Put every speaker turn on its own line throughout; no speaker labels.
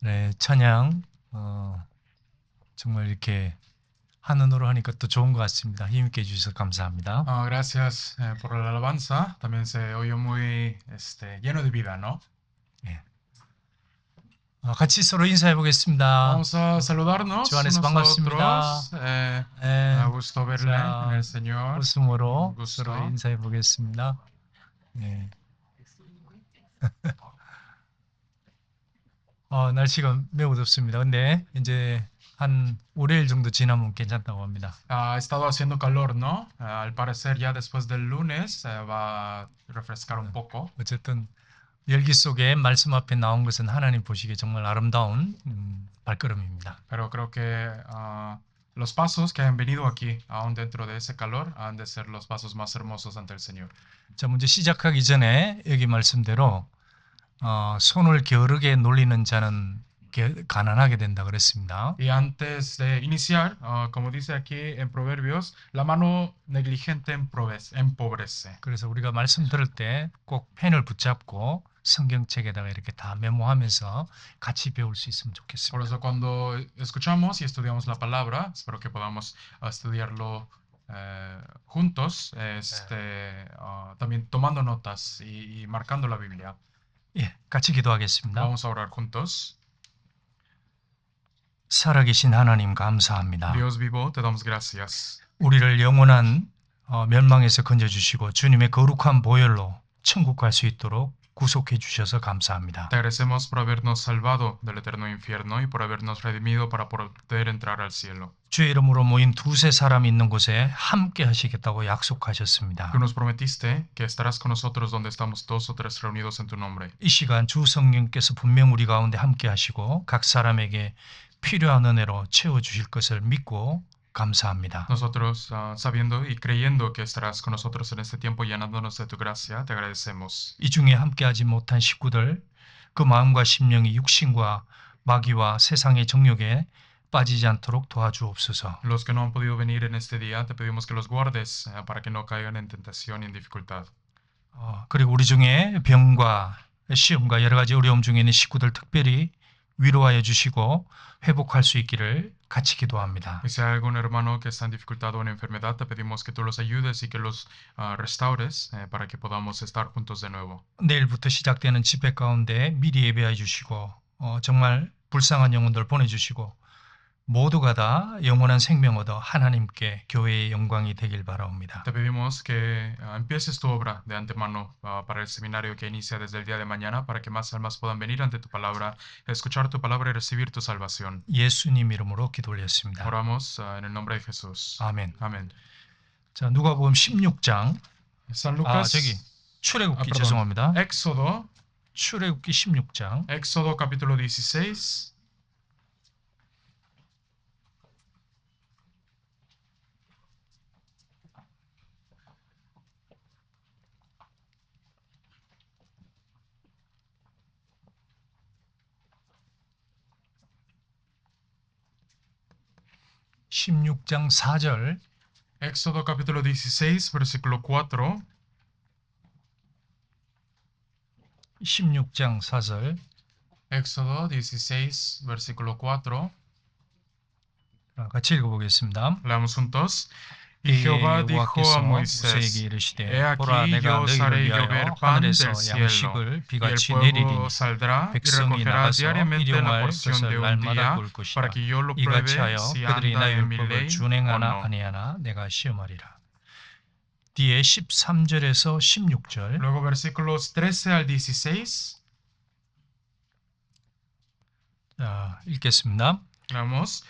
네, 찬양 정말 이렇게 한은으로 하니까 또 좋은 것 같습니다. 힘있게 해주셔서 감사합니다.
Gracias por la alabanza. También se oyó muy lleno de vida, ¿no?
네. 같이 서로 인사해 보겠습니다.
Vamos a saludarnos
주 안에서
unos a
반갑습니다.
otros.
네.
Gusto verle en el Señor.
웃음으로
gusto.
서로 인사해 보겠습니다. 네. 날씨가 매우 덥습니다. 근데 이제 한 5일 정도 지나면 괜찮다고 합니다.
Ha estado haciendo calor, ¿no? Al parecer ya después del lunes va a refrescar un poco.
어쨌든 열기 속에 말씀 앞에 나온 것은 하나님 보시기에 정말 아름다운 발걸음입니다.
Pero creo que los pasos que han venido aquí, aún dentro de ese calor, han de ser los pasos más hermosos ante el Señor.
자, 먼저 시작하기 전에 여기 말씀대로 손을 게으르게 놀리는 자는 가난하게 된다 그랬습니다.
Y antes de iniciar, como dice aquí en Proverbios, la mano negligente empobrece.
그래서 우리가 말씀 들을 때 꼭 펜을 붙잡고 성경책에다가 이렇게 다 메모하면서 같이 배울 수 있으면
Por
좋겠습니다.
eso cuando escuchamos y estudiamos la palabra, espero que podamos estudiarlo juntos, también tomando notas y marcando la Biblia.
예, 같이 기도하겠습니다.
Vamos a orar juntos.
살아계신 하나님 감사합니다.
Dios vivo, te damos gracias.
우리를 영원한 멸망에서 건져주시고 주님의 거룩한 보혈로 천국 갈 수 있도록 구속해 주셔서 감사합니다.
Te agradecemos por habernos salvado del eterno infierno y por habernos redimido para poder entrar al cielo.
주의 이름으로 모인 두세 사람이 있는 곳에 함께 하시겠다고 약속하셨습니다.
Tú nos prometiste que estarás con nosotros donde estamos dos o tres reunidos en tu nombre.
이 시간 주 성령께서 분명 우리 가운데 함께 하시고 각 사람에게 필요한 은혜로 채워주실 것을 믿고 감사합니다.
Nosotros, sabiendo y creyendo que estarás con nosotros en este tiempo llenándonos de tu gracia, te agradecemos.
이 중에 함께하지 못한 식구들, 그 마음과 심령이 육신과 마귀와 세상의 정욕에 빠지지 않도록 도와주옵소서.
Los que no han podido venir en este día, te pedimos que los guardes para que no caigan en tentación y en dificultad.
그리고 우리 중에 병과 시험과 여러 가지 어려움 중에 있는 식구들 특별히 위로하여 주시고 회복할 수 있기를 같이 기도합니다.
Y si hay algún hermano que está en dificultad o en enfermedad, te pedimos que tú los ayudes y que los restaures para que podamos estar juntos de nuevo.
내일부터 시작되는 집회 가운데 미리 예배해 주시고 정말 불쌍한 영혼들 보내주시고 모두가 다 영원한 생명 얻어 하나님께 교회의 영광이 되길 바라옵니다.
Te pedimos que empieces tu obra de antemano para el seminario que inicia desde el día de mañana, para que más almas puedan venir ante tu palabra, escuchar tu palabra y recibir tu salvación.
예수님 이름으로 기도 올렸습니다.
Oramos en el nombre de Jesús.
아멘.
Amén.
자, 누가복음 16장.
San Lucas.
출애굽기 죄송합니다.
Éxodo.
출애굽기 16장.
Éxodo capítulo 16. Éxodo capítulo 16, versículo 4.
16장 4절.
Éxodo 16, versículo 4.
같이 읽어보겠습니다.
Leamos juntos. Y Jehová dijo a Moisés, he aquí yo os haré llover pan del cielo, y el pueblo saldrá y recogerá diariamente la porción de un día, para que yo lo pruebe si anda en mi ley o no.
내가 시험하리라. 뒤에 13절에서 16절.
Luego versículos 13 al 16.
읽겠습니다.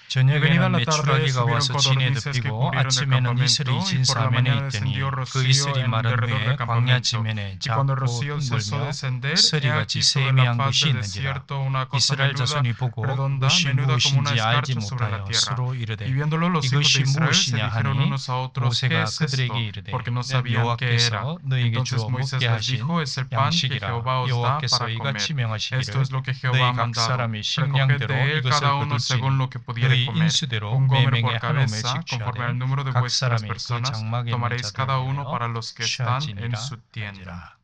저녁에는
메추라기가 와서 진에 덮이고 아침에는 이슬이 진 사면에 있더니 그 이슬이 마른 후에 광야 지면에 작고 둥글며 서리같이 세미한 곳이 있는지라. 이스라엘 자손이 보고 무엇이 무엇인지 알지 못하여 서로 이르되 이것이 무엇이냐 하니 모세가 그들에게 이르되 여호와께서 너희에게 주어 먹게 하신 양식이라. 여호와께서 이같이 명하시기를 너희 각 사람이 식량대로 이것을 거둘지니
너희 인수대로 매명의 한 오멜씩 conforme al número de vuestras personas tomaréis cada uno para los que están en su tienda.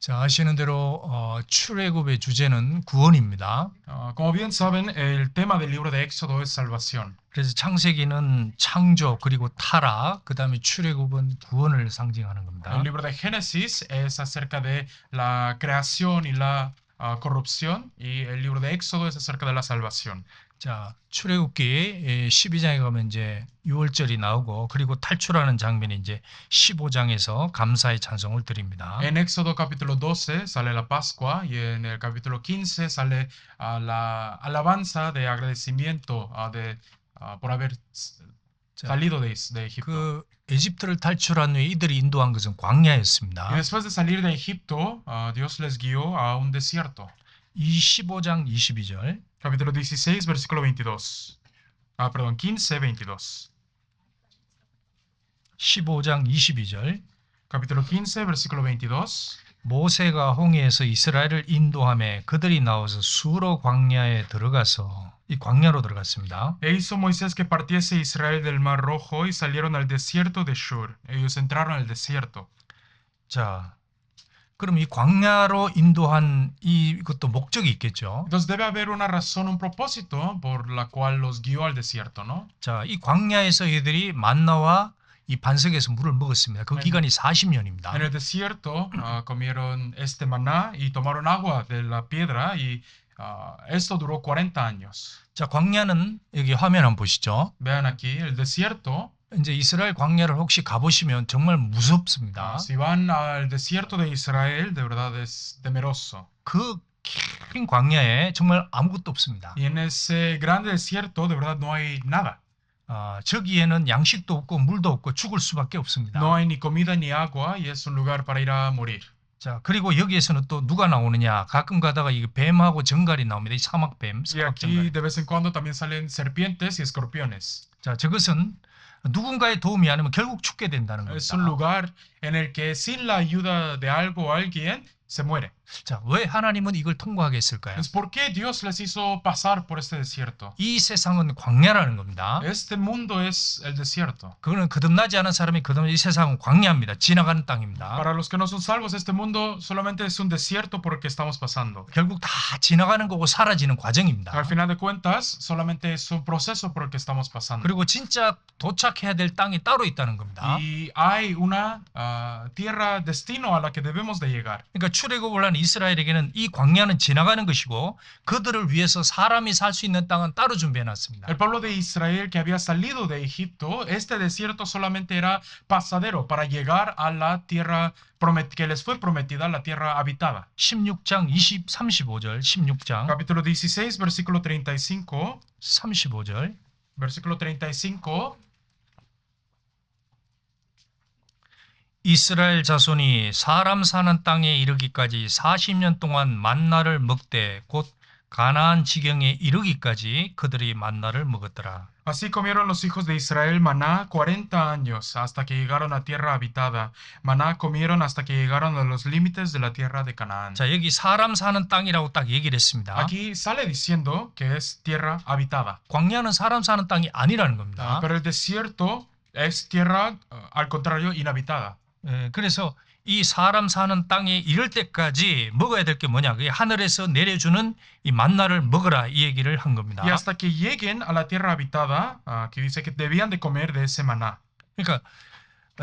자, 아시는 대로 출애굽의 주제는 구원입니다.
Como bien saben, el tema del libro de Éxodo es salvación.
그래서 창세기는 창조 그리고 타락, 그다음에 출애굽은 구원을 상징하는 겁니다.
El libro de Génesis es acerca de la creación y la corrupción, y el libro de Éxodo es acerca de la salvación.
자, 출애굽기 12장에 가면 이제 유월절이 나오고 그리고 탈출하는 장면이 이제 15장에서 감사의 찬송을 드립니다.
En Éxodo capítulo 12 sale la Pascua y en el capítulo 15 sale la alabanza de agradecimiento por haber salido de Egipto.
그 에집트를 탈출한 후에 이들이 인도한 것은 광야였습니다.
Y después de salir de Egipto, Dios les guió a un desierto.
이 15장 22절.
Capítulo 16, versículo 22. Perdón, 15, 22.
15장 22절.
Capítulo 15, versículo 22.
모세가 홍해에서 이스라엘을 인도하며 그들이 나와서 수로 광야에 들어가서 이 광야로 들어갔습니다.
E hizo Moisés que partiese Israel del mar rojo y salieron al desierto de Shur. Ellos entraron al desierto.
자, 그럼 이 광야로 인도한 이것도 목적이 있겠죠.
Entonces debe haber una razón, un propósito por la cual los guió al desierto, ¿no?
자, 이 광야에서 이들이 만나와 이 반석에서 물을 먹었습니다. 그 기간이 40년입니다.
En el desierto comieron este maná y tomaron agua de la piedra y esto duró 40 años.
자, 광야는 여기 화면 한번 보시죠.
Vean aquí el desierto.
이제 이스라엘 광야를 혹시 가보시면 정말 무섭습니다.
Si van al desierto de Israel, de verdad es temeroso.
그 긴 광야에 정말 아무것도 없습니다.
Y en ese grande desierto, de verdad no hay nada.
저기에는 양식도 없고 물도 없고 죽을 수밖에 없습니다.
No hay ni comida ni agua y es un lugar para ir a morir.
자, 그리고 여기에서는 또 누가 나오느냐? 가끔 가다가 이 뱀하고 정갈이 나옵니다. 이 사막뱀,
Y aquí de vez en cuando también salen serpientes y escorpiones.
자, 저것은 누군가의 도움이 아니면 결국 죽게 된다는 겁니다.
Es un lugar en el que sin la ayuda de algo o alguien se muere.
자, 왜 하나님은 이걸 통과하게 했을까요?
Entonces, ¿por qué Dios les hizo pasar por este desierto?
이 세상은 광야라는 겁니다.
Este mundo es el desierto.
그거는 거듭나지 않은 사람이 거듭나는 이 세상은 광야입니다. 지나가는 땅입니다.
Para los que no son salvos, este mundo solamente es un desierto por el que estamos pasando.
결국 다 지나가는 거고 사라지는 과정입니다.
Al final de cuentas, solamente es un proceso por el que estamos pasando.
그리고 진짜 도착해야 될 땅이 따로 있다는 겁니다.
Y hay una tierra destino a la que debemos de llegar.
그러니까 출애굽을 한 이스라엘에게는 이 광야는 지나가는 것이고 그들을 위해서 사람이 살 수 있는 땅은 따로 준비해 놨습니다.
El pueblo de Israel que había salido de Egipto, este desierto solamente era pasadero para llegar a la tierra que les fue prometida, la tierra habitada.
16장 35절 16장
Capítulo 16, versículo 35.
35절
Versículo 35.
이스라엘 자손이 사람 사는 땅에 이르기까지 40년 동안 만나를 먹되 곧 가나안 지경에 이르기까지 그들이 만나를 먹었더라.
Así comieron los hijos de Israel maná 40 años hasta que llegaron a tierra habitada. Maná comieron hasta que llegaron a los límites de la tierra de Canaán.
자, 여기 사람 사는 땅이라고 딱 얘기를 했습니다.
Aquí sale diciendo que es tierra habitada.
광야는 사람 사는 땅이 아니라는 겁니다.
Pero el desierto es tierra, al contrario, inhabitada.
그래서 이 사람 사는 땅에 이를 때까지 먹어야 될 게 뭐냐? 그게 하늘에서 내려주는 이 만나를 먹으라 이 얘기를 한 겁니다.
Y hasta que lleguen a la tierra habitada, que dice que debían de comer de ese maná.
그러니까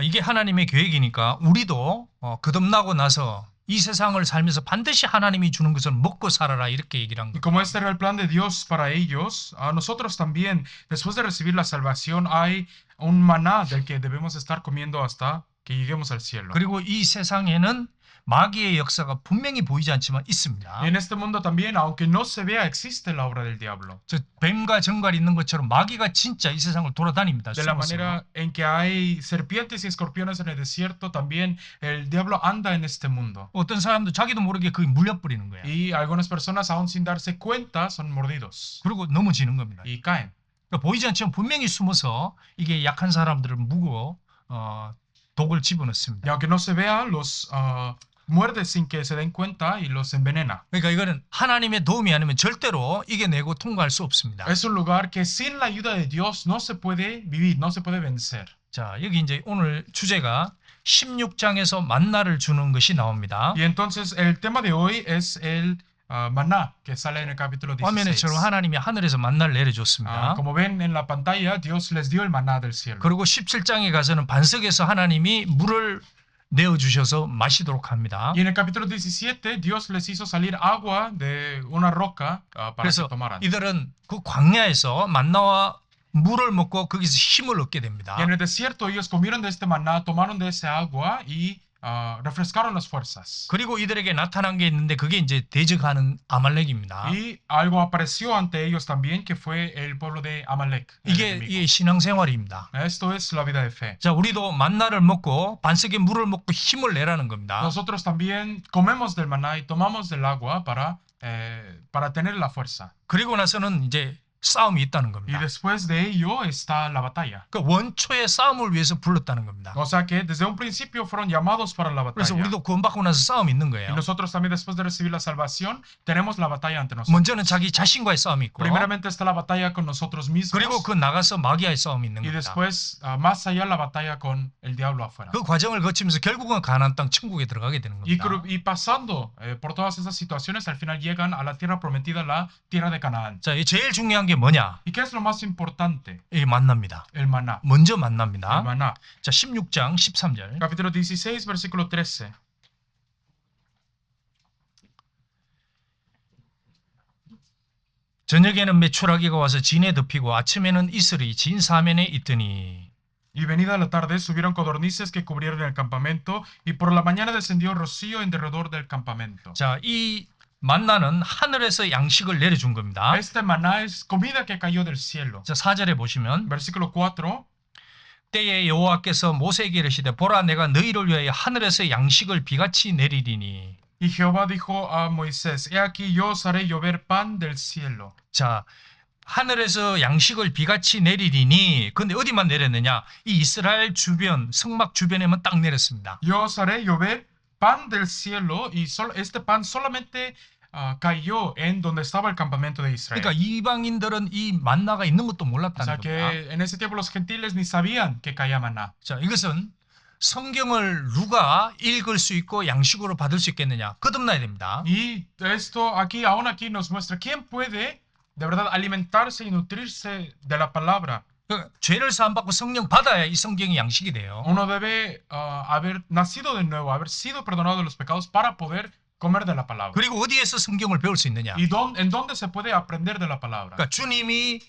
이게 하나님의 계획이니까 우리도 거듭나고 나서 이 세상을 살면서 반드시 하나님이 주는 것을 먹고 살아라 이렇게 얘기를 한
Y
겁니다.
como este era el plan de Dios para ellos, a nosotros también, después de recibir la salvación, hay un maná del que debemos estar comiendo hasta que lleguemos al cielo.
그리고 이 세상에는 마귀의 역사가 분명히 보이지 않지만 있습니다.
Y en este mundo también, aunque no se vea, existe la obra del diablo.
저 뱀과 정갈이 있는 것처럼 마귀가 진짜 이 세상을 돌아다닙니다.
De la manera en que hay serpientes y escorpiones en el desierto, también el diablo anda en este mundo.
어떤 사람도 자기도 모르게 그게 물려버리는 거야.
Y algunas personas, aún sin darse cuenta, son mordidos
그리고 넘어지는 겁니다.
y caen.
그러니까 보이지 않지만 분명히 숨어서 이게 약한 사람들을 무고 독을 집어넣습니다.
Y aunque no se vea, los muerde sin que se den cuenta y los envenena.
그러니까 이거는 하나님의 도움이 아니면 절대로 이겨내고 통과할 수 없습니다.
Es un lugar que sin la ayuda de Dios no se puede vivir, no se puede vencer.
자, 여기 이제 오늘 주제가 16장에서 만나를 주는 것이 나옵니다.
Y entonces el tema de hoy es el maná que sale en el capítulo 16.
화면에처럼 하나님이 하늘에서 만나를 내려줬습니다.
Como ven en la pantalla, Dios les dio el maná del cielo.
그리고 17장에 가서는 반석에서 하나님이 물을 내어주셔서 마시도록 합니다.
Y en el capítulo 17, Dios les hizo salir agua de una roca para que tomaran.
이들은 그 광야에서 만나와 물을 먹고 거기서 힘을 얻게 됩니다.
Y en el desierto ellos comieron de este maná, tomaron de ese agua y refrescaron las fuerzas.
그리고 이들에게 나타난 게 있는데 그게 이제 대적하는 아말렉입니다.
Y algo apareció ante ellos también que fue el pueblo de Amalek.
이게 신앙생활입니다.
Esto es la vida de fe.
자, 우리도 만나를 먹고 반석의 물을 먹고 힘을 내라는 겁니다.
Nosotros también comemos del maná y tomamos del agua para tener la fuerza.
그리고 나서는 이제 싸움이 있다는
Y
겁니다.
después de ello está la batalla.
그 원초의 싸움을 위해서 불렀다는 겁니다.
O sea que desde un principio fueron llamados para la
그래서
batalla.
우리도 구원받고 나서 싸움이 있는
Y
거예요.
nosotros también después de recibir la salvación tenemos la batalla ante nosotros.
먼저는 자기 자신과의 싸움이 있고
Primeramente está la batalla con nosotros mismos.
그리고 그 나가서 마귀와의 싸움이 있는
Y
겁니다.
después más allá la batalla con el diablo afuera.
그 과정을 거치면서 결국은 가나안 땅 천국에 들어가게 되는 겁니다.
Y pasando por todas esas situaciones al final llegan a la tierra prometida, la tierra de Canaán.
자, 이 제일 중요한 게 뭐냐?
¿Y qué es lo más importante?
이 만납니다.
El maná.
먼저
El
만납니다.
maná.
자, 16장 13절.
Capítulo 16, versículo 13.
저녁에는 메추라기가 와서 진에 덮이고 아침에는 이슬이 진 사면에 있더니
Y venida la tarde subieron codornices que cubrieron el campamento y por la mañana descendió rocío en derredor del campamento.
자, 이 만나는 하늘에서 양식을 내려준 겁니다.
Este maná es comida que cayó del cielo.
자, 4절에 보시면
Versículo 4.
때에 여호와께서 모세에게 이르시되 보라 내가 너희를 위하여 하늘에서 양식을 비같이 내리리니.
Y Jehová dijo a Moisés, he aquí yo os haré llover pan del cielo.
자, 하늘에서 양식을 비같이 내리리니. 근데 어디만 내렸느냐? 이 이스라엘 주변, 성막 주변에만 딱 내렸습니다.
Yo os haré llover pan del cielo y este pan solamente cayó en donde estaba el campamento de Israel.
그러니까 이방인들은 이 만나가 있는 것도
O
몰랐다는
sea
겁니다.
que en ese tiempo los gentiles ni sabían que caía maná.
자, 이것은 성경을 누가 읽을 수 있고 양식으로 받을 수 있겠느냐? 거듭나야 됩니다.
Y esto aquí, aún aquí nos muestra quién puede de verdad alimentarse y nutrirse de la palabra.
그러니까 죄를 사함받고 성령 받아야 이 성경이 양식이 돼요.
Uno debe haber nacido de nuevo, haber sido perdonado de los pecados para poder comer de la palabra.
그리고 어디에서 성경을 배울 수 있느냐?
¿Y en dónde se puede aprender de la palabra?
그러니까 주님이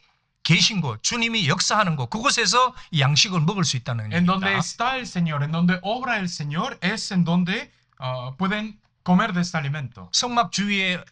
계신 곳, 주님이 역사하는 곳, 그곳에서 이 양식을 먹을 수 있다는
En donde
얘기입니다.
está el Señor, en donde obra el Señor, es en donde pueden comer de este alimento.
성막 주위에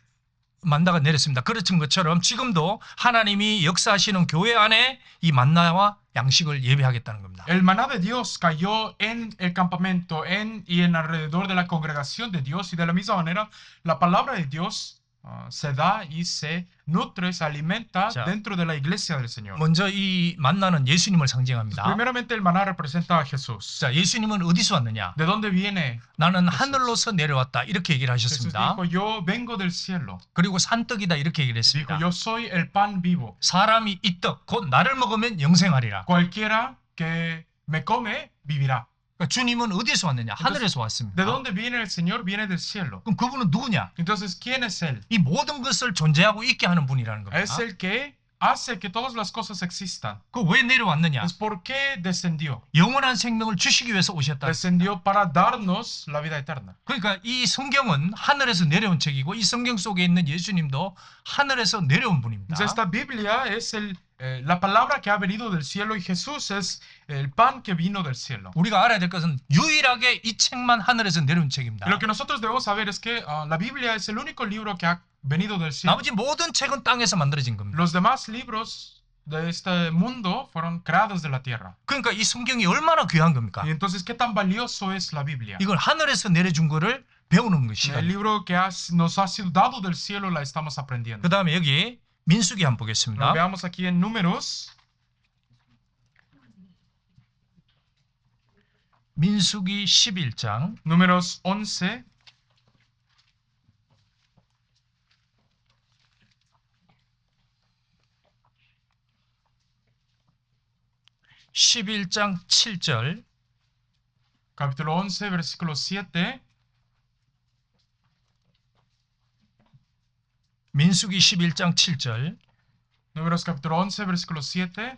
만나가 내렸습니다. 그렇던 것처럼 지금도 하나님이 역사하시는 교회 안에 이 만나와 양식을 예배하겠다는 겁니다.
El maná de Dios cayó en el campamento y en alrededor de la congregación de Dios, y de la misma manera la palabra de Dios se da y se nutre, se alimenta dentro de la iglesia del Señor.
먼저 이 만나는 예수님을 상징합니다.
Primeramente el maná representa a Jesús.
자, 예수님은 어디서 왔느냐?
¿De dónde viene?
나는 하늘로서 내려왔다. 이렇게 얘기를
Jesús
하셨습니다.
dijo, yo vengo del cielo.
그리고 산떡이다. 이렇게 얘기를
Dijo,
했습니다.
yo soy el pan vivo.
사람이 이 떡, 곧 나를 먹으면 영생하리라.
Cualquiera que me come vivirá.
그러니까 주님은 어디서 왔느냐? 하늘에서 왔습니다.
¿De dónde viene el Señor? Viene del cielo.
그럼 그분은 누구냐?
Entonces, ¿quién es Él?
이 모든 것을 존재하고 있게 하는 분이라는 겁니다.
Es el que hace que todas las cosas existan.
그 왜 내려왔느냐?
Es por qué descendió.
영원한 생명을 주시기 위해서 오셨다.
Descendió para darnos la vida eterna.
그러니까 이 성경은 하늘에서 내려온 책이고 이 성경 속에 있는 예수님도 하늘에서 내려온 분입니다.
Entonces, esta Biblia es la palabra que ha venido del cielo y Jesús es el pan que vino del cielo.
우리가 알아야 될 것은 유일하게 이 책만 하늘에서 내려온 책입니다.
Y lo que nosotros debemos saber es que la Biblia es el único libro que ha venido del cielo.
나머지 모든 책은 땅에서 만들어진 겁니다.
Los demás libros de este mundo fueron creados de la tierra.
그러니까 이 성경이 얼마나 귀한 겁니까?
Y entonces, ¿qué tan valioso es la Biblia?
이걸 하늘에서 내려준 거를 배우는 것이다.
El libro que nos ha sido dado del cielo la estamos aprendiendo.
그 다음에 여기 민수기 한번 보겠습니다.
Veamos aquí en Números.
민수기 11장
Números 11.
11장 7절
Capítulo 11, versículo 7.
민수기 11장 7절.
Números capítulo 11, versículo 7.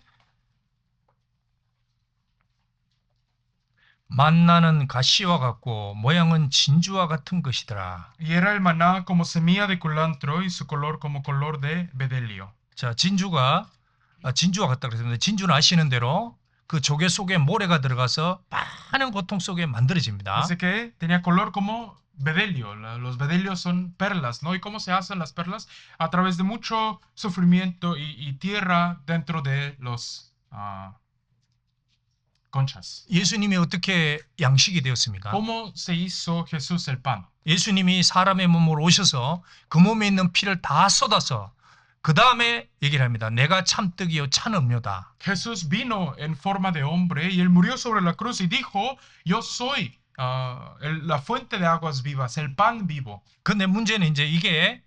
만나는 가시와 같고 모양은 진주와 같은 것이더라.
Y era el maná como semilla de culantro y su color como color de bedelio.
자, 진주와 같다 그랬는데 진주는 아시는 대로 그 조개 속에 모래가 들어가서 많은 고통 속에 만들어집니다.
Dice que tenía color como bedelio. Los bedelios son perlas, ¿no? ¿Y cómo se hacen las perlas? A través de mucho sufrimiento y tierra dentro de los conchas.
예수님이 어떻게 양식이 되었습니까?
¿Cómo se hizo Jesús el pan?
예수님이 사람의 몸으로 오셔서 그 몸에 있는 피를 다 쏟아서 그 다음에 얘기를 합니다. 내가 참떡이요 참 음료다.
Jesús vino en forma de hombre y él murió sobre la cruz y dijo, yo soy la fuente de aguas vivas, el pan vivo.
근데 문제는 이제 이게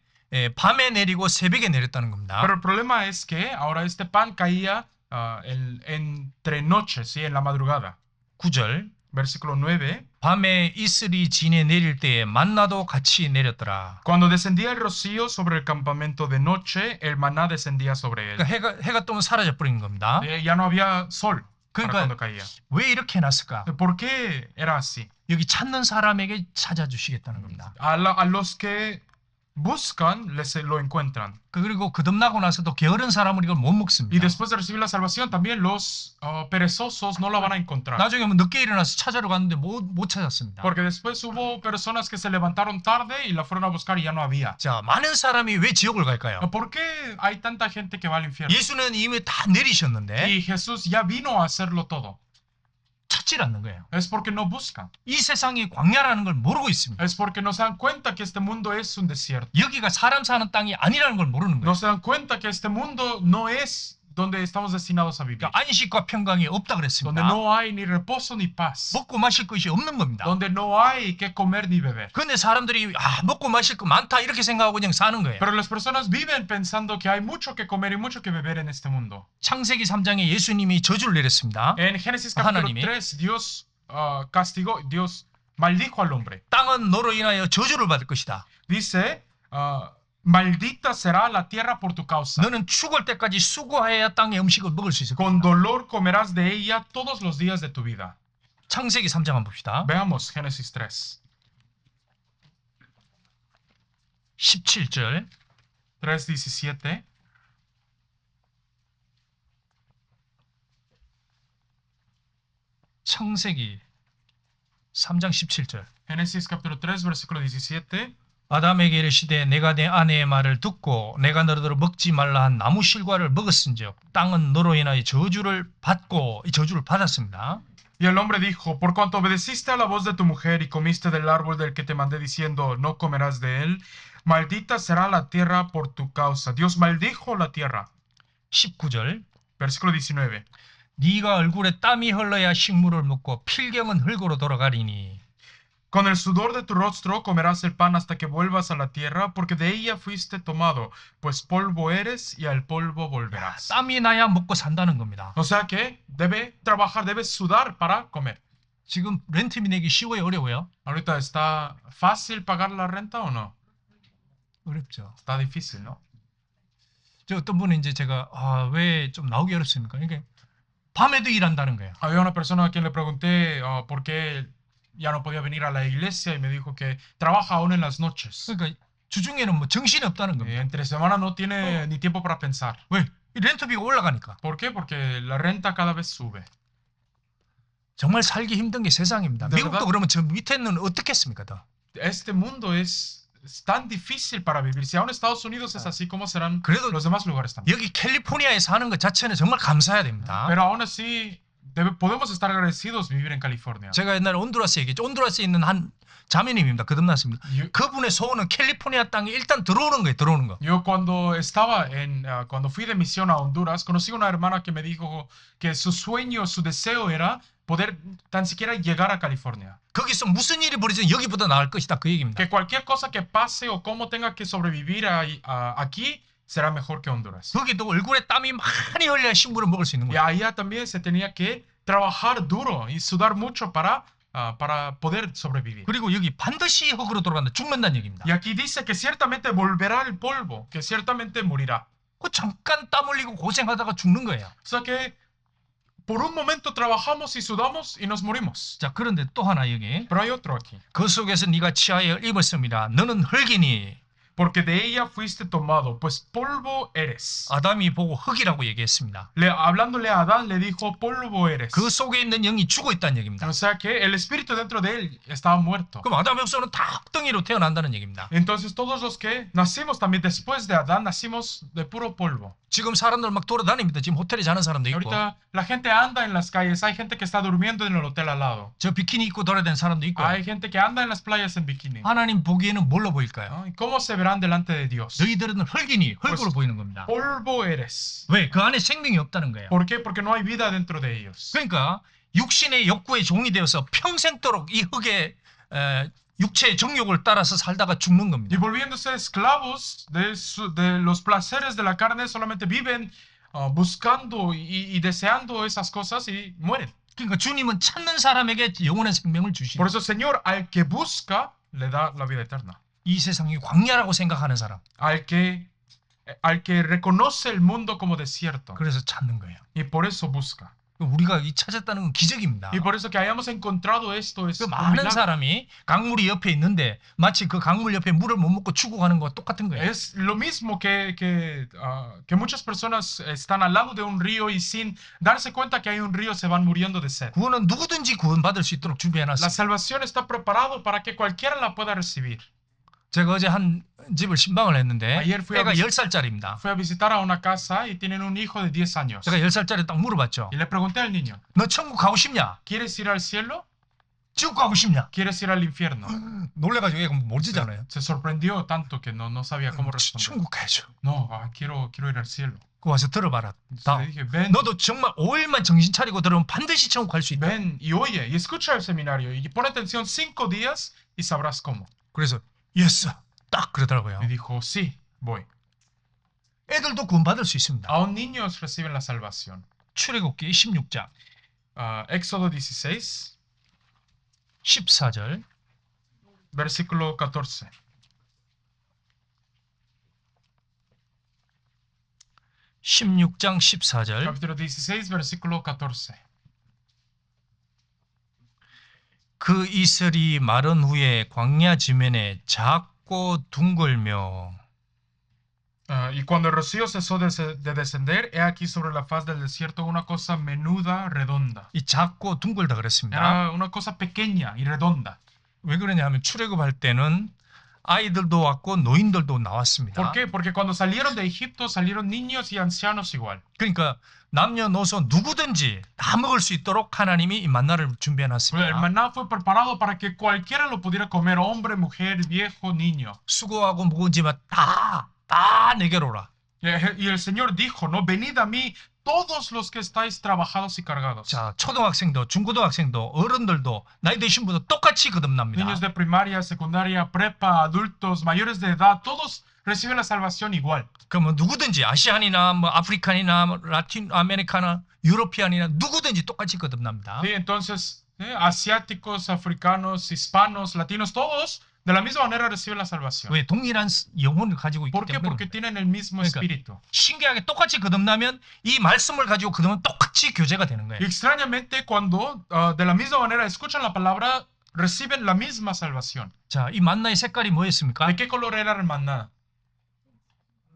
밤에 내리고 새벽에 내렸다는 겁니다.
Pero el problema es que ahora este pan caía entre noches, ¿sí? En la madrugada.
9절.
Versículo 9.
밤에 이슬이 진에 내릴 때에 만나도 같이 내렸더라.
Cuando descendía el rocío sobre el campamento de noche, el maná descendía sobre él.
그러니까 해가 뜨면 사라져 버린 겁니다.
Ya no había sol
그러니까
cuando caía.
왜 이렇게 해놨을까?
¿Por qué era así?
여기 찾는 사람에게 찾아주시겠다는 겁니다.
A los que buscan, lo encuentran.
그리고 거듭나고 나서도 게으른 사람은 이걸 못
Y
먹습니다.
después de recibir la salvación, también los perezosos no la van a encontrar.
나중에 뭐 늦게 일어나서 찾으러 갔는데 못 찾았습니다.
Porque después hubo personas que se levantaron tarde y la fueron a buscar y ya no había.
자, 많은 사람이 왜 지옥을 갈까요?
¿Por qué hay tanta gente que va al infierno?
예수는 이미 다 내리셨는데
Y Jesús ya vino a hacerlo todo.
찾질 않는 거예요.
Es porque no buscan.
이 세상이 광야라는 걸 모르고 있습니다.
Es porque no se dan cuenta que este mundo es un desierto.
여기가 사람 사는 땅이 아니라는 걸 모르는 거예요.
No se dan cuenta que este mundo no es donde estamos destinados a vivir.
그러니까 안식과 평강이 없다 그랬습니다.
Donde no hay ni reposo ni paz.
먹고 마실 것이 없는 겁니다.
Donde no hay que comer ni beber.
그런데 사람들이 먹고 마실 거 많다 이렇게 생각하고 그냥 사는 거예요.
Pero las personas viven pensando que hay mucho que comer y mucho que beber en este mundo.
창세기 3장에 예수님이 저주를 내렸습니다.
En Génesis capítulo
하나님이
3, Dios castigó, Dios maldijo al hombre.
땅은 너로 인하여 저주를 받을 것이다.
Dice, maldita será la tierra por tu causa.
너는 죽을 때까지 수고해야 땅의 음식을 먹을 수 있을
Con
것이다.
dolor comerás de ella todos los días de tu vida.
창세기 3장 한번 봅시다.
Veamos Génesis 3.
17절
3:17.
창세기 3장 17절
Génesis capítulo 3, versículo 17.
아담에게 이르시되 내가 내 아내의 말을 듣고 내가 너희를 먹지 말라 한 나무 실과를 먹었은즉 땅은 너로 인하여 저주를 받고 이 저주를 받았습니다.
Y el hombre dijo, por cuanto obedeciste a la voz de tu mujer y comiste del árbol del que te mandé diciendo, no comerás de él, maldita será la tierra por tu causa. Dios maldijo la tierra.
19절
Versículo 19.
네가 얼굴에 땀이 흘러야 식물을 먹고 필경은 흙으로 돌아가리니
Con el sudor de tu rostro comerás el pan hasta que vuelvas a la tierra, porque de ella fuiste tomado, pues polvo eres y al polvo volverás.
땀이 나야 먹고 산다는 겁니다.
O sea que debe trabajar, debe sudar para comer.
지금 렌트비 내기 쉬워요, 어려워요?
Ahorita está fácil pagar la renta o no?
어렵죠.
Está difícil, ¿no?
저 어떤 분은 이제 제가 왜 좀 나오기 어렵습니까? 이게 밤에도 일한다는 거예요.
Había una persona a quien le pregunté por qué ya no podía venir a la iglesia y me dijo que trabaja aún en las noches.
그러니까 주중에는 뭐 정신이 없다는 겁니다.
Entre semana no tiene ni tiempo para pensar.
왜? 이 렌트비가 올라가니까.
¿Por qué? Porque la renta cada vez sube.
정말 살기 힘든 게 세상입니다.
De
미국도
verdad.
그러면 저 밑에는 어떻겠습니까? 더?
Este mundo es tan difícil para vivir. Si aún Estados Unidos es así, ¿cómo serán
그래도
los demás lugares también?
여기 캘리포니아에 사는 것 자체는 정말 감사해야 됩니다.
Pero aún así podemos estar agradecidos de vivir en California.
제가 옛날에 온두라스에 얘기했죠. 온두라스에 있는 한 자매님입니다. 거듭났습니다.
Yo,
그분의 소원은 캘리포니아 땅에 일단 들어오는 거예요. 들어오는 거.
yo cuando fui de misión a Honduras, conocí una hermana que me dijo que su sueño, su deseo era poder tan siquiera llegar a California.
거기서 무슨 일이 벌어지든 여기보다 나을 것이다. 그 얘기입니다.
Que cualquier cosa que pase o cómo tenga que sobrevivir aquí será mejor que Honduras.
거기도 얼굴에 땀이 많이 흘려야 식물을 먹을 수 있는
Y
거예요.
allá también se tenía que trabajar duro y sudar mucho para para poder sobrevivir.
그리고 여기 반드시 흙으로 돌아간다. 죽는다는 얘기입니다.
Y aquí dice que ciertamente volverá al polvo, que ciertamente morirá.
그 잠깐 땀 흘리고 고생하다가 죽는 거예요.
O sea que por un momento trabajamos y sudamos y nos morimos.
자, 그런데 또 하나 여기.
Pero hay otro aquí.
그 속에서 네가 치하여 입었습니다. 너는 흙이니.
Porque de ella fuiste tomado, pues polvo eres.
아담이 보고 흙이라고 얘기했습니다.
Hablándole a Adán, le dijo, polvo eres.
그 속에 있는 영이 죽어 있다는 얘기입니다.
O sea que el espíritu dentro de él estaba muerto.
그럼 아담 역사는 다 흙덩이로 태어난다는 얘기입니다.
Entonces todos los que nacimos también después de Adán, nacimos de puro polvo.
지금 사람들 막 돌아다닙니다. 지금 호텔에 자는 사람도 있고.
Ahorita la gente anda en las calles, hay gente que está durmiendo en el hotel al lado.
저 비키니 입고 돌아다니는 사람도 있고.
Hay gente que anda en las playas en bikini.
하나님 보기에는 뭘로 보일까요?
¿Y cómo se verán delante de Dios?
너희들은 흙이니 흙으로 보이는 겁니다.
Polvo eres.
왜? 그 안에 생명이 없다는 거예요.
¿Por qué? Porque no hay vida dentro de ellos.
그러니까 육신의 욕구의 종이 되어서 평생도록 이 흙의 육체의 정욕을 따라서 살다가 죽는 겁니다.
Y volviéndose esclavos de los placeres de la carne, solamente viven buscando y deseando esas cosas y mueren.
그러니까 주님은 찾는 사람에게 영원한 생명을 주시고.
Por eso, Señor, al que busca le da la vida eterna.
이 세상이 광야라고 생각하는 사람.
Al que reconoce el mundo como desierto.
그래서 찾는 거예요.
Y por eso busca.
우리가 이 찾았다는 건 기적입니다.
Y por eso que hayamos encontrado esto es
그 많은 사람이 강물이 옆에 있는데 마치 그 강물 옆에 물을 못 먹고 죽어가는 거와 똑같은 거예요.
Es lo mismo que muchas personas están al lado de un río y sin darse cuenta que hay un río se van muriendo de sed.
구원은 누구든지 구원받을 수 있도록 준비해놨습니다.
La salvación está preparado para que cualquiera la pueda recibir.
제가 어제 한 집을 신방을 했는데
Ayer fui a
애가 10살짜리입니다.
Fui a visitar a una casa y tienen un hijo de 10 años.
제가 10살짜리 딱 물어봤죠.
Y le pregunté al niño,
너 천국 가고 싶냐?
¿quieres ir al cielo?
지옥 가고 싶냐?
¿Quieres ir al infierno?
놀래가지고 애가 모르잖아요.
Se sorprendió tanto que no sabía cómo responder.
천국 가야죠.
No, quiero ir al cielo.
그 와서 들어봐라. 다.
Le dije, ven,
너도 정말 5일만 정신 차리고 들으면 반드시 천국 갈 수 있다.
ven y oye y escucha el seminario y pon atención 5 días y sabrás cómo.
그래서 예스 딱 그러더라고요.
Y dijo, sí, voy.
애들도 구원받을 수 있습니다.
Aún niños reciben la salvación.
출애굽기 16장
Éxodo 16,
14절
versículo 14.
16장 14절
Capítulo 16, versículo 14.
그 이슬이 마른 후에 광야 지면에 작고 둥글며
Y cuando el rocío cesó de descender, he aquí sobre la faz del desierto una cosa menuda, redonda.
이 작고 둥글다 그랬습니다.
Era una cosa pequeña y redonda.
왜 그러냐 하면 출애굽할 때는 아이들도 왔고 노인들도 나왔습니다.
¿Por qué? Porque cuando salieron de Egipto salieron niños y ancianos igual.
그러니까 남녀노소 누구든지 다 먹을 수 있도록 하나님이 이 만나를 준비해
El
놨습니다.
maná fue preparado para que cualquiera lo pudiera comer, hombre, mujer, viejo, niño.
수고하고 무거운지만 다 내게로 오라.
Y el Señor dijo, no, venid a mí todos los que estáis trabajados y cargados.
자, 초등학생도 중고등학생도 어른들도 나이 드신 분도 똑같이 거듭납니다.
Niños de primaria, secundaria, prepa, adultos, mayores de edad, todos reciben la salvación igual.
그러면 누구든지 아시안이나 뭐 아프리칸이나 뭐 라틴 아메리카나 유로피안이나 누구든지 똑같이 거듭납니다.
Sí, entonces, asiáticos, africanos, hispanos, latinos, todos de la misma manera reciben la salvación.
왜 동일한 영혼을 가지고 있기
¿Por qué?
때문에
Porque tienen el mismo
그러니까
espíritu.
신기하게 똑같이 거듭나면 이 말씀을 가지고 거듭나면 똑같이 교제가 되는 거예요.
Y extrañamente, cuando de la misma manera escuchan la palabra, reciben la misma salvación.
자, 이 만나의 색깔이 뭐였습니까?
¿De qué color era el maná?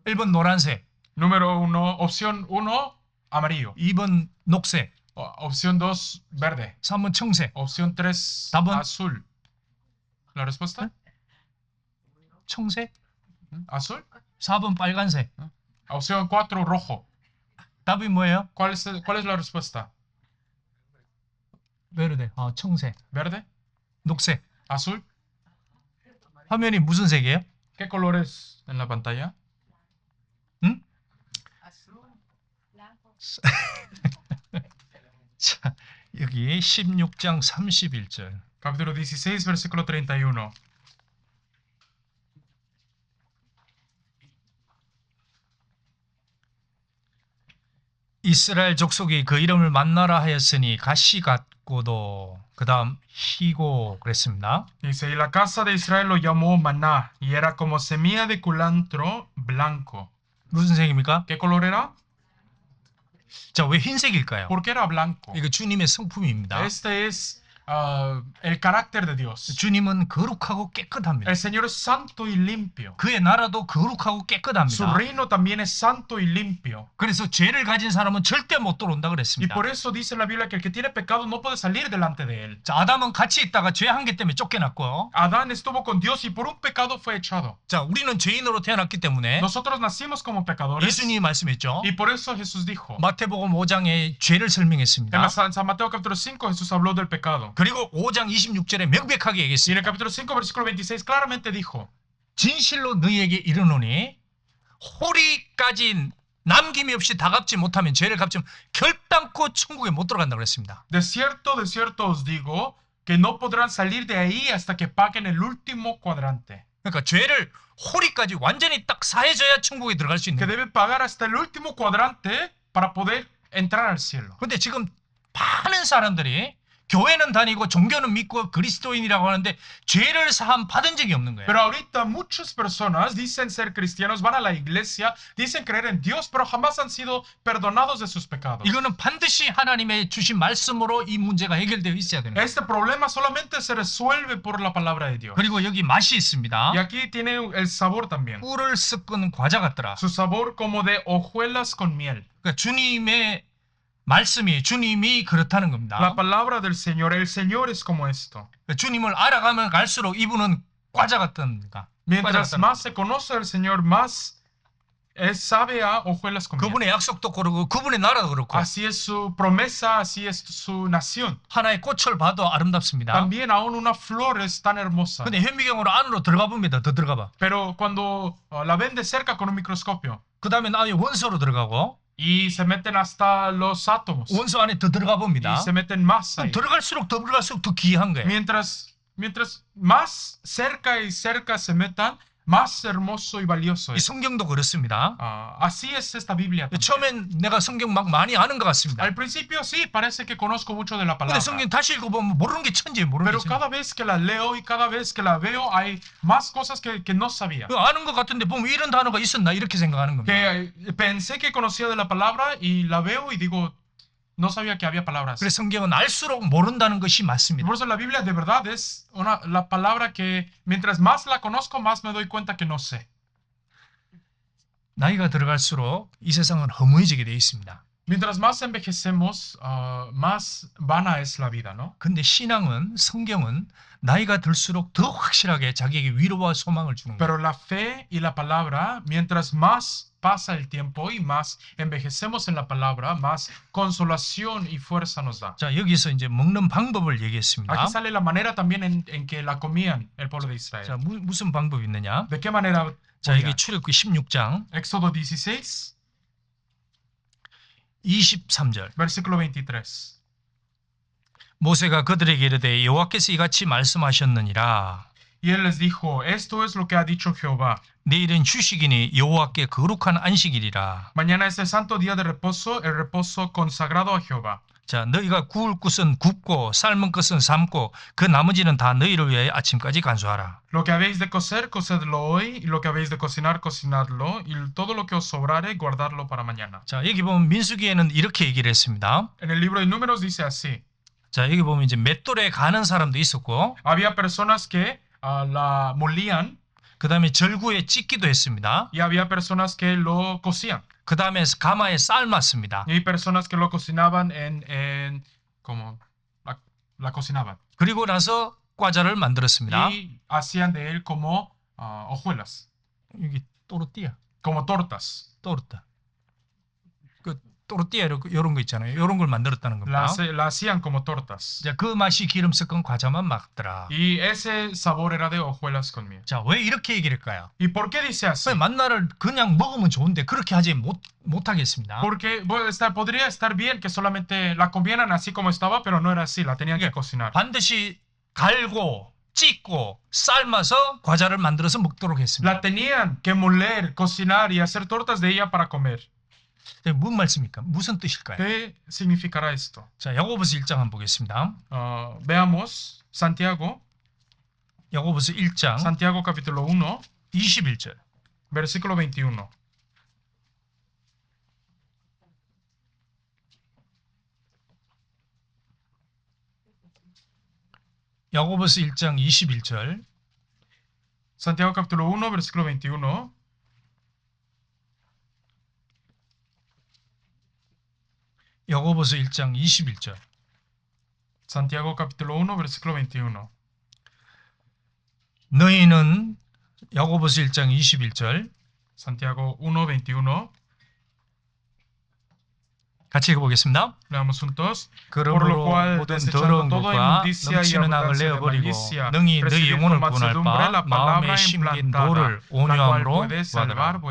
1번 노란색,
Número 1, opción 1, amarillo.
2번 녹색,
Opción 2, verde.
3번 청색,
Opción 3,
답은?
azul. ¿La respuesta?
청색,
¿Azul?
4번 빨간색.
Opción 4, rojo.
답이 뭐예요?
¿Cuál es la respuesta?
베르데, 청색,
¿Verde?
녹색.
¿Azul?
화면이 무슨 색이에요?
¿Qué color es en la pantalla?
응? 자, 여기 16장 31절.
Capítulo 16, versículo 31.
이스라엘 족속이 그 이름을 만나라 하였으니 가시 먹고도 그다음 희고 그랬습니다.
Dice, y la casa de Israel lo llamó maná, y era como semilla de culantro blanco.
무슨 색입니까?
¿Qué color era?
자, 왜 흰색일까요?
¿Por qué era blanco?
이거 주님의 성품입니다.
Este es el carácter de Dios.
주님은 거룩하고 깨끗합니다.
El Señor es santo y limpio.
그의 나라도 거룩하고
Su
깨끗합니다.
reino también es santo y limpio.
그래서 죄를 가진 사람은 절대 못 들어온다
Y
그랬습니다.
por eso dice en la Biblia que el que tiene pecado no puede salir delante de él.
자, 아담은 같이 있다가 죄 한 개 때문에 쫓겨났고요.
Adán estuvo con Dios y por un pecado fue echado.
자, 우리는 죄인으로 태어났기 때문에
Nosotros nacimos como pecadores.
예수님이 말씀했죠.
Y por eso Jesús dijo.
마태복음 5장에 죄를
En
설명했습니다.
San Mateo capítulo 5 Jesús habló del pecado.
그리고 5장 26절에 명백하게
Y en el
얘기했습니다.
capítulo 5 versículo 26 claramente dijo.
진실로 너희에게 이르노니 호리까지 남김이 없이 다 갚지 못하면 죄를 갚지 결단코 천국에 못 들어간다고 그랬습니다.
De cierto os digo que no podrán salir de ahí hasta que paguen el último cuadrante.
그러니까 죄를 호리까지 완전히 딱 사해져야 천국에 들어갈 수
Que
있는.
deben pagar hasta el último cuadrante para poder entrar al cielo.
근데 지금 많은 사람들이 교회는 다니고 종교는 믿고 그리스도인이라고 하는데 죄를 사함 받은 적이 없는 거예요.
Pero ahorita muchas personas dicen ser cristianos, van a la iglesia, dicen creer en Dios, pero jamás han sido perdonados de sus pecados.
이거는 반드시 하나님의 주신 말씀으로 이 문제가 해결되어 있어야 되는 거예요.
Este problema solamente se resuelve por la palabra de Dios.
그리고 여기 맛이 있습니다.
Y aquí tiene el sabor también.
꿀을 섞은 과자 같더라.
Su sabor como de hojuelas con miel.
그러니까 주님의 말씀이 주님이 그렇다는 겁니다.
La palabra del Señor, el Señor es como esto.
주님을 알아가면 갈수록 이분은 과자 같다니까.
Mientras más se conoce al Señor, más sabe a hojuelas con miel.
그분의 약속도 그렇고 그분의 나라도 그렇고
Así es su promesa, así es su nación.
하나의 꽃을 봐도 아름답습니다.
También aún una flor es tan hermosa.
근데 현미경으로 안으로 들어가 봅니다. 더 들어가 봐.
Pero cuando la ven de cerca con un microscopio
그 다음에 안에 원소로 들어가고
y se meten hasta los átomos
원소 안에 더 들어가 봅니다.
y se meten más ahí.
들어갈수록 더 귀한 거예요.
Mientras más cerca y cerca se metan, más hermoso y valioso
이
es.
성경도 그렇습니다.
Así es esta Biblia.
처음엔 내가 성경 막 많이 아는 것 같습니다.
Al principio sí, parece que conozco mucho de la
근데
palabra.
성경 다시 읽어보면 모르는 게 천지예요. 모르는
Pero
게 천지.
cada vez que la leo y cada vez que la veo hay más cosas que no sabía.
아는 것 같은데 보면 이런 단어가 있었나 이렇게 생각하는 겁니다.
Que pensé que conocía de la palabra y la veo y digo, no sabía que había palabras.
그래서 성경은 알수록 모른다는 것이 맞습니다.
Por eso la Biblia de verdad es la palabra que mientras más la conozco, más me doy cuenta que no sé.
나이가 들어갈수록 이 세상은 허무해지게 돼 있습니다.
Mientras más envejecemos, más vana es la vida, ¿no?
근데 신앙은 성경은 나이가 들수록 더 확실하게 자기에게 위로와 소망을 주는 거예요.
Pero la fe y la palabra, mientras más pasa el tiempo y más envejecemos en la palabra, más consolación y fuerza nos da.
자, 여기서 이제 먹는 방법을 얘기했습니다.
Aquí sale la manera también en que la comían el pueblo de Israel.
자, 무슨 방법이 있느냐?
¿De qué manera?
자, 여기 출애굽기 16장
Éxodo 16,
23절.
versículo 23.
모세가 그들에게 이르되 여호와께서 이같이 말씀하셨느니라.
Y él les dijo, esto es lo que ha dicho Jehová.
내일은 휴식이니 여호와께 거룩한 안식일이라.
Mañana es el santo día de reposo, el reposo consagrado a Jehová.
자, 너희가 구울 것은 굽고 삶은 것은 삶고 그 나머지는 다 너희를 위해 아침까지 간수하라.
Lo que habéis de cocer, cocedlo hoy, y lo que habéis de cocinar, cocinadlo, y todo lo que os sobrare, guardadlo para mañana.
자, 여기 보면 민수기에는 이렇게 얘기를 했습니다.
En el libro de Números dice así.
자, 여기 보면 이제 맷돌에 가는 사람도 있었고,
Había personas que la molían
그 다음에 절구에 찢기도 했습니다.
y había personas que lo cocían.
그 다음에 가마에 삶았습니다.
Y hay personas que lo cocinaban como la cocinaban.
그리고 나서 과자를 만들었습니다.
Y hacían de él como hojuelas,
여기 또르띠아,
como tortas.
또르타. 그 또르띠아 이런 거 있잖아요. 이런 걸 만들었다는 겁니다.
La hacían como tortas.
자, 그 맛이 기름 섞은 과자만 먹더라.
Y ese sabor era de hojuelas con miel.
자, 왜 이렇게 얘기를 할까요?
¿Y por qué dice así?
왜 만나를 그냥 먹으면 좋은데 그렇게 하지 못하겠습니다.
Porque podría estar bien que solamente la comieran así como estaba, pero no era así, la tenían que cocinar.
반드시 갈고 찢고 삶아서 과자를 만들어서 먹도록 했습니다.
La tenían que moler, cocinar y hacer tortas de ella para comer.
무슨 말씀입니까? 무슨 뜻일까요?
¿Qué significará esto?
자, 야고보서 1장 한번 보겠습니다.
Veamos Santiago,
야고보서 1장
Santiago capítulo 1,
21절.
versículo 21.
야고보서 1장 21절.
Santiago capítulo 1, versículo 21.
야고보서 1장 21절.
Santiago capítulo 1, versículo 21.
너희는 야고보서 1장 21절.
Santiago 1, 21.
같이 읽어보겠습니다.
Leamos juntos.
그러므로 모든 더러운 것과 넘치는 악을 내어버리고 능히 너희 영혼을 구원할 바 마음에 심긴 도를 온유함으로 구하더라.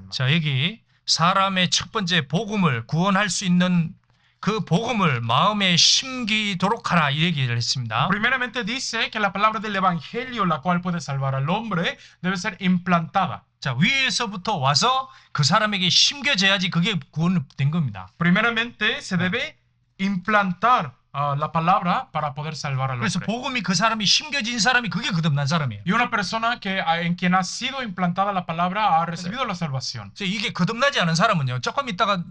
자, 여기 사람의 첫 번째 복음을 구원할 수 있는 그 복음을 마음에 심기도록 하라 이 얘기를 했습니다.
Primeramente dice que la palabra del evangelio, la cual puede salvar al hombre, debe ser implantada.
자, 위에서부터 와서 그 사람에게 심겨져야지 그게 구원된 겁니다.
Primeramente se debe implantar la palabra para poder salvar al
그래서
hombre.
복음이 그 사람이 심겨진 사람이 그게 거듭난 사람이에요.
Y una persona que en quien ha sido implantada la palabra ha recibido la salvación.
이게 거듭나지 않은 사람은요. 조금 있다가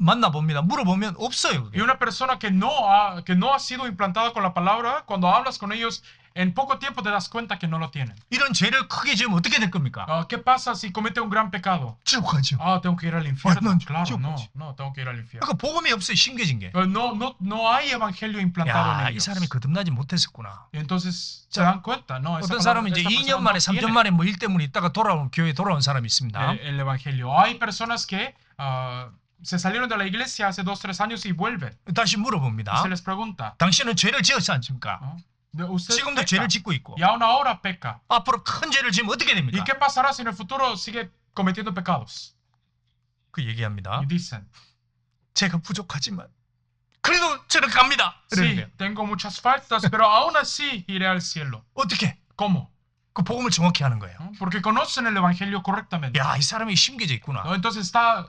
만나봅니다. 물어보면 없어요. 그게.
Y una persona que no ha sido implantada con la palabra, cuando hablas con ellos, en poco tiempo te das cuenta que no lo tienen.
이런 죄를 크게 지으면 어떻게 될 겁니까?
¿Qué pasa si comete un gran pecado?
지옥 가죠.
Tengo que ir al infierno.
no,
Claro,
지옥
no,
가지.
no, tengo que ir al infierno.
그러니까 복음이 없어요. 심겨진 게.
No hay evangelio implantado en
야, 이
ellos.
사람이 거듭나지 못했었구나.
Y entonces se dan cuenta, ¿no?
어떤 사람은 이제 2년 만에 3년 만에 뭐 일 때문에 있다가 교회에 돌아온 사람이 있습니다.
el evangelio. Hay personas que se salieron de la iglesia hace 2-3 años y vuelven.
다시 물어봅니다.
Y se les pregunta,
당신은 죄를 지었지 않습니까?
usted
지금도
peca,
죄를 짓고 있고
y aún ahora peca.
앞으로 큰 죄를 지으면 어떻게
¿Y
됩니까?
qué pasará si en el futuro sigue cometiendo pecados?
그 얘기합니다.
Y dicen,
제가 부족하지만 그래도 저를 갑니다.
sí, tengo muchas faltas, pero aún así iré al cielo.
어떻게?
¿Cómo?
그 복음을 정확히 하는 거예요.
Porque conocen el evangelio correctamente.
야, 이 사람이 심겨져 있구나.
Entonces está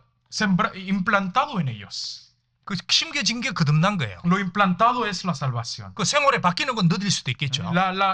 implantado en ellos.
그 심겨진 게 거듭난 거예요.
Lo implantado es la salvación.
그 생활에 바뀌는 건 늦을 수도 있겠죠.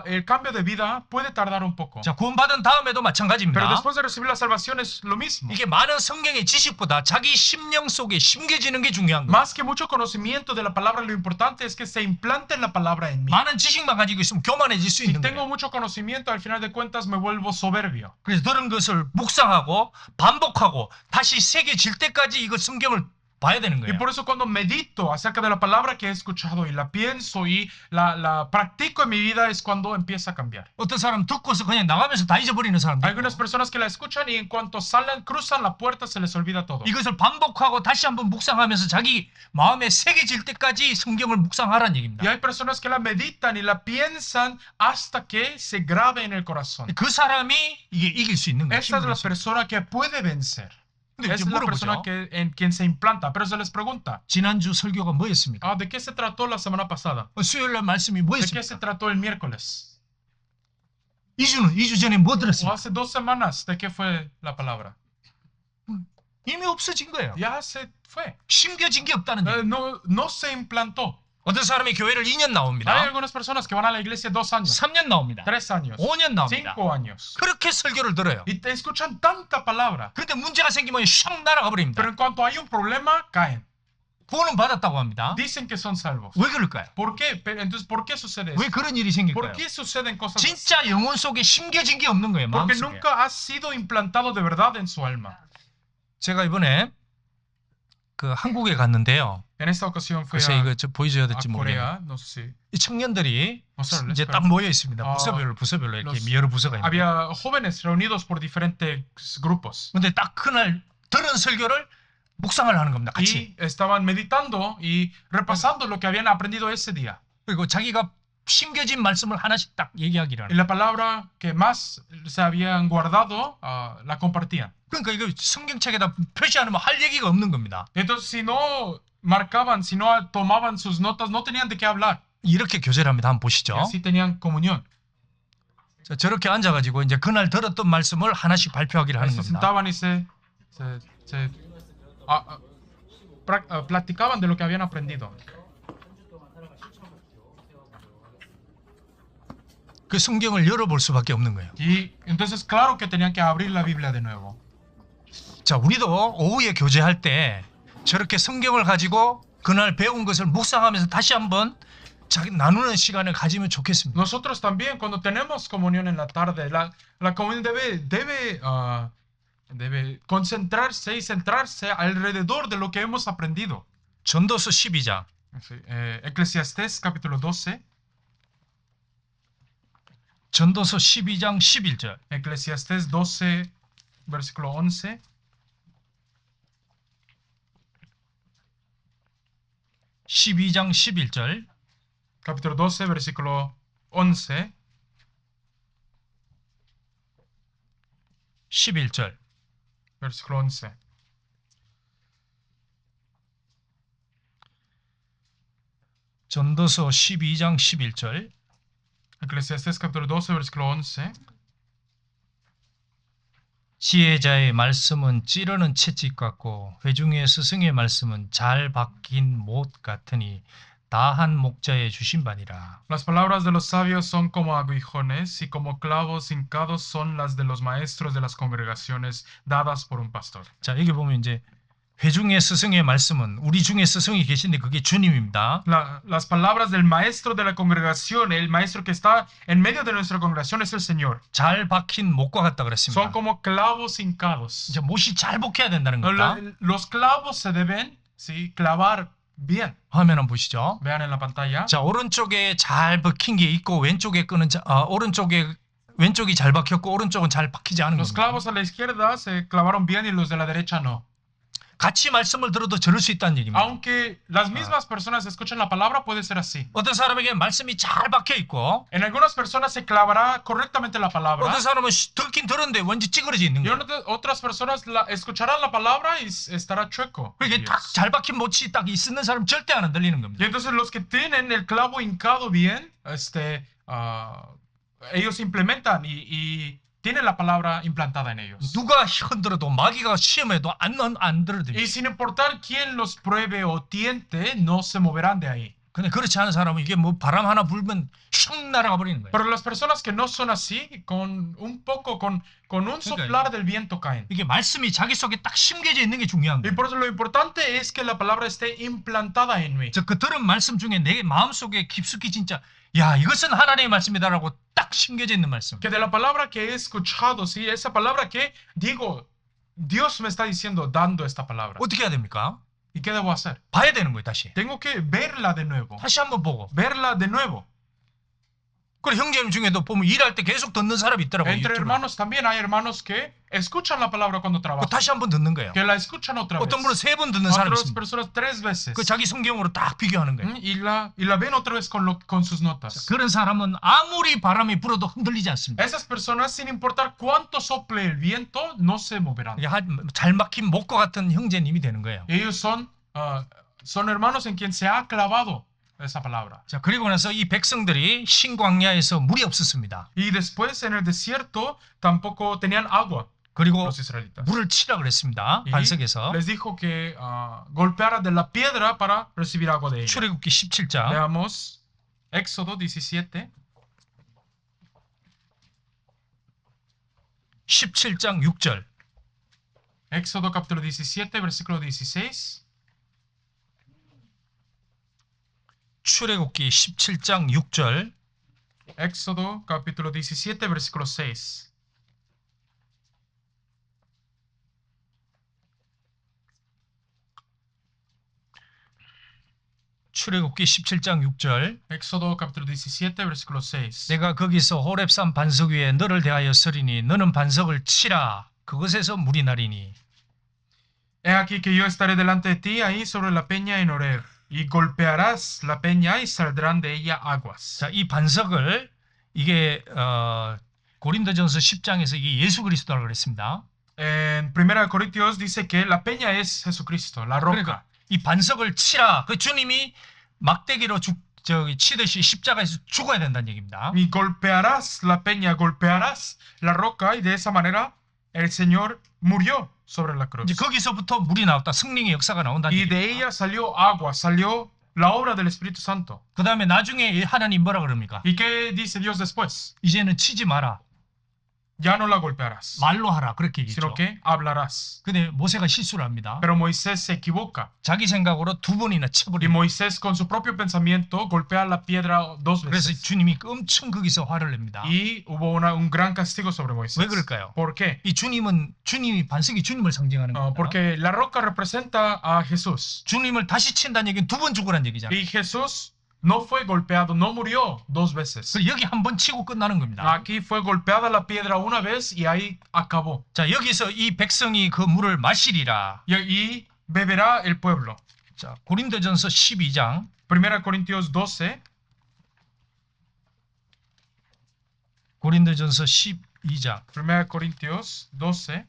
El cambio de vida puede tardar un poco.
자, 구원받은 다음에도 마찬가지입니다.
Pero después de recibir la salvación es lo mismo.
이게 많은 성경의 지식보다 자기 심령 속에 심겨지는 게 중요한 거예요.
Más que mucho conocimiento de la palabra, lo importante es que se implante la palabra en mí.
많은 지식만 가지고 있으면 교만해질 수
Si
있는
tengo
거예요.
mucho conocimiento, al final de cuentas me vuelvo soberbio.
그래서 들은 것을 묵상하고 반복하고 다시 새겨질 때까지 이거 성경을 봐야 되는
Y
거예요.
por eso cuando medito acerca de la palabra que he escuchado y la pienso y la practico en mi vida es cuando empieza a cambiar.
어떤 사람 듣고서 그냥 나가면서 다 잊어버리는 사람도
Hay
있고
algunas personas que la escuchan y en cuanto salen, cruzan la puerta, se les olvida todo.
이것을 반복하고 다시 한번 묵상하면서 자기 마음에 새겨질 때까지 성경을 묵상하라는
Y
얘기입니다.
hay personas que la meditan y la piensan hasta que se grabe en el corazón.
그 사람이 이게 이길 수 있는 거예요.
Esta es la persona que puede vencer.
근데
Es
이제
la
물어보죠.
persona en quien se implanta. Pero se les pregunta,
지난주 설교가 뭐였습니까?
¿de qué se trató la semana pasada?
수요일날 말씀이
¿De qué se
뭐였습니까?
trató el miércoles?
2주 전에 뭐
O
들었습니까?
hace 2 semanas, ¿de qué fue la palabra?
이미 없어진 거예요.
Ya se fue.
심겨진 게 없다는 얘기.
No se implantó.
어떤 사람이 교회를 2년
Hay
나옵니다.
algunas personas que van a la iglesia 2 años,
3년 나옵니다.
3 años,
5년 나옵니다.
5 años.
그렇게 설교를 들어요.
Y te escuchan tanta palabra.
근데 문제가 생기면 샥 날아가 버립니다.
Pero en cuanto hay un problema, caen.
구원은 받았다고 합니다.
Dicen que son salvos.
왜 그럴까요?
¿Por qué? Entonces, ¿por qué sucede eso?
왜 그런 일이
¿Por
생길까요?
qué suceden cosas así?
진짜 영혼 속에 심겨진 게 없는 거예요.
Porque
마음속에.
nunca ha sido implantado de verdad en su alma.
제가 이번에 그 한국에 갔는데요.
En esta ocasión fui
글쎄
a
이거 보여줘야 될지 모르겠네요.
Corea, no sé si.
이 청년들이
mostrarles,
이제
pero
딱 모여 있습니다.
아,
부서별로 이렇게
los-
여러 부서가 있는데.
Había jóvenes reunidos por diferentes grupos.
근데 딱 그날 들은 설교를 묵상을 하는 겁니다. 같이.
Y estaban meditando y repasando lo que habían aprendido ese día.
그리고 자기가 심겨진 말씀을 하나씩 딱 얘기하기를
Y
하는.
la palabra que más se habían guardado, la compartían.
그러니까 이거 성경책에다 표시 안 하면 할 얘기가 없는 겁니다.
Entonces, si no marcaban, si no tomaban sus notas, no tenían de qué hablar.
이렇게 교제를 합니다. 한번 보시죠.
Y así tenían comunión.
자, 저렇게 앉아가지고 이제 그날 들었던 말씀을 하나씩 발표하기를 하는
Se
겁니다.
sentaban y se platicaban de lo que habían aprendido.
그 성경을 열어볼 수밖에 없는 거예요.
Y entonces claro que tenían que abrir la Biblia de nuevo.
자, 우리도 오후에 교제할 때 저렇게 성경을 가지고 그날 배운 것을 묵상하면서 다시 한번 나누는 시간을 가지면 좋겠습니다.
Nosotros también cuando tenemos comunión en la tarde, la comunión debe concentrarse y centrarse alrededor de lo que hemos aprendido.
전도서 12장.
Eclesiastés capítulo 12.
전도서 12장 11절.
Eclesiastés 12 versículo 11.
12장 11절.
Capítulo 12 versículo 11.
11절.
Versículo 11.
전도서 12장 11절.
Eclesiastés capítulo 12 versículo 11.
지혜자의 말씀은 찌르는 채찍 같고 회중의 스승의 말씀은 잘 박힌 못 같으니 다한 목자에 주신 바니라.
Las palabras de los sabios son como aguijones y como clavos hincados son las de los maestros de las congregaciones dadas por un pastor.
자, 여기 보면 이제 회중의 스승의 말씀은 우리 중에 스승이 계신데 그게 주님입니다.
Las palabras del maestro de la congregación, el maestro que está en medio de nuestra congregación es el Señor.
잘 박힌 못과 같다 그랬습니다.
Son como clavos hincados.
이제 못이 잘 박혀야 된다는 겁니다.
Los clavos se deben, sí, clavar bien.
화면 한번 보시죠.
Vean en la pantalla.
자, 오른쪽에 잘 박힌 게 있고 왼쪽에 끄는 왼쪽이 잘 박혔고 오른쪽은 잘 박히지 않은
Los
겁니다.
clavos a la izquierda se clavaron bien y los de la derecha no.
같이 말씀을 들어도 저럴 수 있다는 얘기입니다.
Aunque las mismas personas escuchen la palabra, puede ser así.
어떤 사람에게 말씀이 잘 박혀 있고
En algunas personas se clavará correctamente la palabra.
어떤 사람은 듣긴 들었는데 왠지 찌그러져 있는
Y
거예요.
otras personas escucharán la palabra y estará chueco.
그게 딱 잘 박힌 못이 딱 있는 사람 절대 안 흔들리는 겁니다.
Y entonces los que tienen el clavo hincado bien, ellos implementan y tienen la palabra implantada en ellos.
누가 흔들어도 마귀가 시험해도 안 들어들어요.
Y sin importar quién los pruebe o tiente, no se moverán de ahí.
근데 그렇지 않은 사람은 이게 뭐 바람 하나 불면 슉 날아가 버리는 거예요.
Pero las personas que no son así, con un soplar del viento caen.
이게 말씀이 자기 속에 딱 심겨져 있는 게 중요한
Y
거예요.
por eso lo importante es que la palabra esté implantada en mí.
그 들은 말씀 중에 내 마음속에 깊숙이 진짜 야, 이것은 하나님의 말씀이다라고 딱 심겨져 있는 말씀.
Que de la palabra que he escuchado, sí, esa palabra que digo, Dios me está diciendo, dando esta palabra.
어떻게 해야 됩니까?
¿Y qué debo hacer?
봐야 되는 거예요, 다시.
Tengo que verla de nuevo.
다시 한번 보고.
Verla de nuevo.
그리고 형제님 중에도 보면 일할 때 계속 듣는 사람이 있더라고요.
Entre hermanos también hay hermanos que escuchan la palabra cuando trabajan.
다시 한번 듣는 거예요.
Que la escuchan otra vez.
어떤 분은 3번 듣는 사람이
Otras
있습니다.
personas 3 veces.
그 자기 성경으로 딱 비교하는 거예요.
Y la ven otra vez con sus notas.
그런 사람은 아무리 바람이 불어도 흔들리지 않습니다.
Esas personas, sin importar cuánto sople el viento, no se moverán.
잘 막힌 목과 같은 형제님이 되는 거예요.
Ellos son hermanos en quien se ha clavado esa palabra.
자, 그리고 나서 이 백성들이 신광야에서 물이 없었습니다.
Y después en el desierto tampoco tenían agua.
그리고
Los israelitas.
물을 치라 그랬습니다.
Y
반석에서.
les dijo que golpeara de la piedra para recibir agua de ella.
출애굽기 17장.
Veamos Éxodo 17.
17장 6절.
Éxodo capítulo 17, versículo 16.
출애굽기 17장 6절.
Éxodo capítulo 17, versículo 6.
출애굽기 17장 6절.
Éxodo capítulo 17, versículo 6.
내가 거기서 호렙산 반석 위에 너를 대하여 서리니 너는 반석을 치라. 그것에서 물이 나리니.
He aquí que yo estaré delante de ti ahí sobre la peña en Horeb, y golpearás la peña y saldrán de ella aguas.
자, 이 반석을 이게 고린도전서 10장에서 이게 예수 그리스도라고 그랬습니다.
En 1 Corintios dice que la peña es Jesucristo, la roca.
그러니까 이 반석을 치라. 그 주님이 막대기로 치듯이 십자가에서 죽어야 된다는 얘기입니다.
Y golpearás la peña, golpearás la roca, y de esa manera el Señor murió sobre la cruz.
이제 거기서부터 물이 나왔다. 성령의 역사가 나온다는
Y de
얘기입니다.
ella salió agua, salió la obra del Espíritu Santo.
그 다음에 나중에 하나님 뭐라 그럽니까?
¿Y qué dice Dios después?
이제는 치지 마라.
Ya no la golpearás,
말로 하라. 그렇게 얘기했죠.
sino que hablarás.
근데 모세가 실수를 합니다.
Pero Moisés se equivoca.
자기 생각으로 두 번이나
Y
쳐버립니다.
Moisés con su propio pensamiento golpea la piedra 2
그래서
veces.
주님이 엄청 거기서 화를 냅니다.
Y hubo un gran castigo sobre Moisés.
왜 그럴까요?
¿Por qué?
이 주님이 반석이 주님을 상징하는 겁니다.
Porque la roca representa a Jesús.
주님을 다시 친다는 얘기는 두 번 죽으라는 얘기잖아요.
Y Jesús no fue golpeado, no murió 2 veces.
그래서 여기 한 번 치고 끝나는 겁니다.
Aquí fue golpeada la piedra una vez y ahí acabó.
자, 여기서 이 백성이 그 물을 마시리라.
Y beberá el pueblo.
자, 고린도전서 12장
1 Corintios 12.
고린도전서 12장
1 Corintios 12.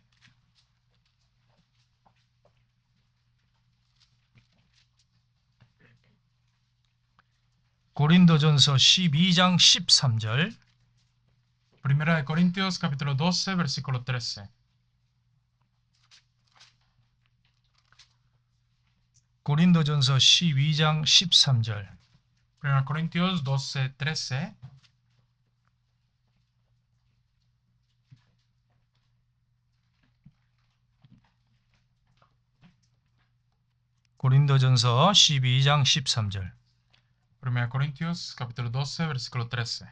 고린도전서 12장 13절
1 Corintios capítulo 12 versículo 13.
고린도전서 12장 13절
1 Corintios 12, 13.
고린도전서 12장 13절
1 Corintios capítulo 12 versículo 13.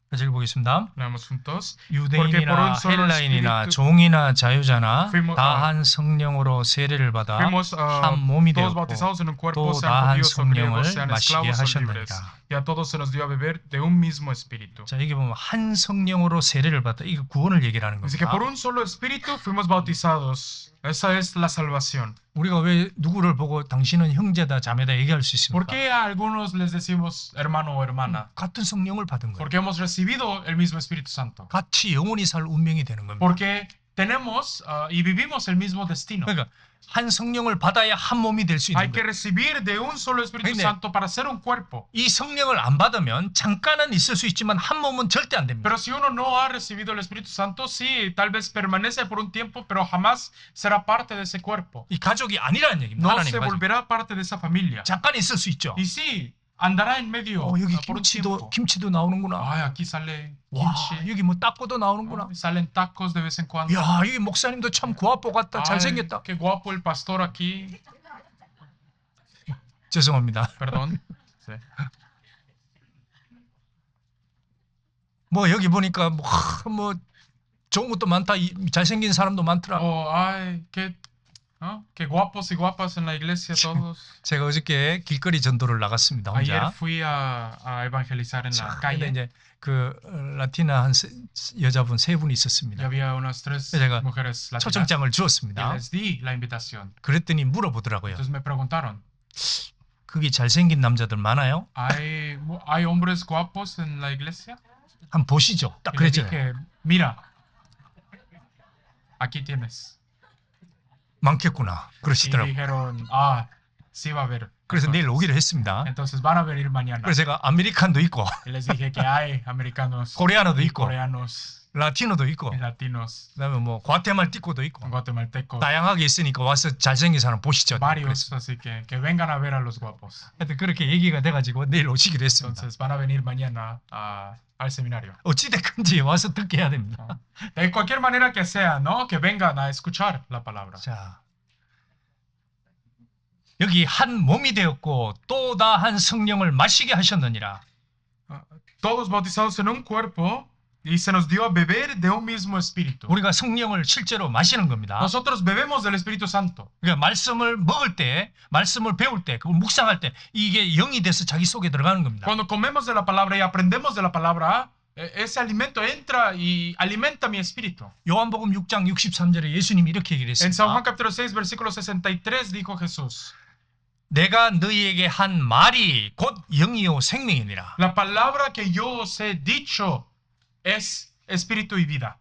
같이 읽어보겠습니다.
Leamos juntos.
유대인이나 헬라인이나 종이나 자유자나
Fuimos,
다 한 성령으로 세례를 받아
Fuimos
한 몸이
todos
되었고
bautizados en un cuerpo,
또
sean
다 한
judíos o
성령을
griegos, sean
마시게
esclavos o libres.
하셨느니라.
Y a todos se nos dio a beber de un mismo espíritu.
자, 여기 보면 한 성령으로 세례를 받다. 이거 구원을 얘기하는
Así que por
겁니다.
un solo espíritu fuimos bautizados. Esa es la salvación.
우리가 왜 누구를 보고 당신은 형제다 자매다 얘기할 수
¿Por
있습니까?
qué a algunos les decimos hermano o hermana?
같은 성령을 받은 거예요.
Porque hemos recibido el mismo Espíritu Santo.
같이 영원히 살 운명이 되는 겁니다.
Porque tenemos y vivimos el mismo destino.
그러니까 한 성령을 받아야 한 몸이 될 수
Hay
있는
que
거예요.
recibir de un solo Espíritu
근데
Santo para ser un cuerpo.
이 성령을 안 받으면 잠깐은 있을 수 있지만 한 몸은 절대 안 됩니다.
Pero si uno no ha recibido el Espíritu Santo, sí, tal vez permanece por un tiempo, pero jamás será parte de ese cuerpo.
이 가족이 아니라는 얘기입니다.
No
하나님
se
가족.
volverá parte de esa familia.
잠깐 있을 수 있죠.
Y sí, andará en medio
여기
por un tiempo.
김치도 나오는구나.
Ay, aquí sale
와,
kimchi.
여기 뭐 따꼬도 나오는구나.
Salen tacos de vez en cuando.
야, 여기 목사님도 참 구아뽀 같다.
Ay,
잘생겼다.
qué guapo el pastor aquí.
죄송합니다.
Perdón. Sí.
뭐 여기 보니까 뭐 좋은 것도 많다. 잘생긴 사람도 많더라.
Oh, ay, qué guapos y guapas en la iglesia todos.
제가 어저께 길거리 전도를 나갔습니다.
Ayer
혼자.
fui a evangelizar en la
근데
calle.
이제 그 라티나 여자분 3분이
Y
있었습니다.
había unas 3
제가
mujeres latinas.
초청장을
Y
주었습니다.
les di la invitación.
그랬더니 물어보더라고요.
Entonces me preguntaron,
거기 잘생긴 남자들 많아요?
¿hay hombres guapos en la iglesia?
한번 보시죠. 딱
Y le
그랬잖아요.
dije, mira, aquí tienes.
많겠구나.
Y
그러시더라고요.
dijeron, sí va a haber.
그래서 내일 오기로 했습니다.
Entonces van a venir mañana.
그래서 제가 아메리칸도 있고
Y les dije que hay americanos,
코레아노도
y
있고
coreanos,
라티노도 있고
y latinos,
그다음에 뭐 과테말티코도 있고
guatemaltecos,
다양하게 있으니까 와서 잘생긴 사람 보시죠.
varios, así que vengan a ver a los guapos.
하여튼 그렇게 얘기가 돼가지고 내일 오시기로 했습니다.
Entonces van a venir mañana al seminario.
어찌됐건지 와서 듣게 해야 됩니다.
De cualquier manera que sea, ¿no? Que vengan a escuchar la palabra.
자, 여기 한 몸이 되었고 또 다 한 성령을 마시게 하셨느니라.
Todos bautizados en un cuerpo y se nos dio a beber de un mismo espíritu.
우리가 성령을 실제로 마시는 겁니다.
Nosotros bebemos del Espíritu Santo.
그러니까 말씀을 먹을 때, 말씀을 배울 때, 그걸 묵상할 때 이게 영이 돼서 자기 속에 들어가는 겁니다.
Cuando comemos de la palabra y aprendemos de la palabra, ese alimento entra y alimenta mi espíritu.
요한복음 6장 63절에 예수님이 이렇게 얘기를
En San Juan
했습니다.
capítulo 6 versículo 63 dijo Jesús:
내가 너희에게 한 말이 곧 영이요 생명이니라.
La palabra que yo os he dicho es espíritu y vida.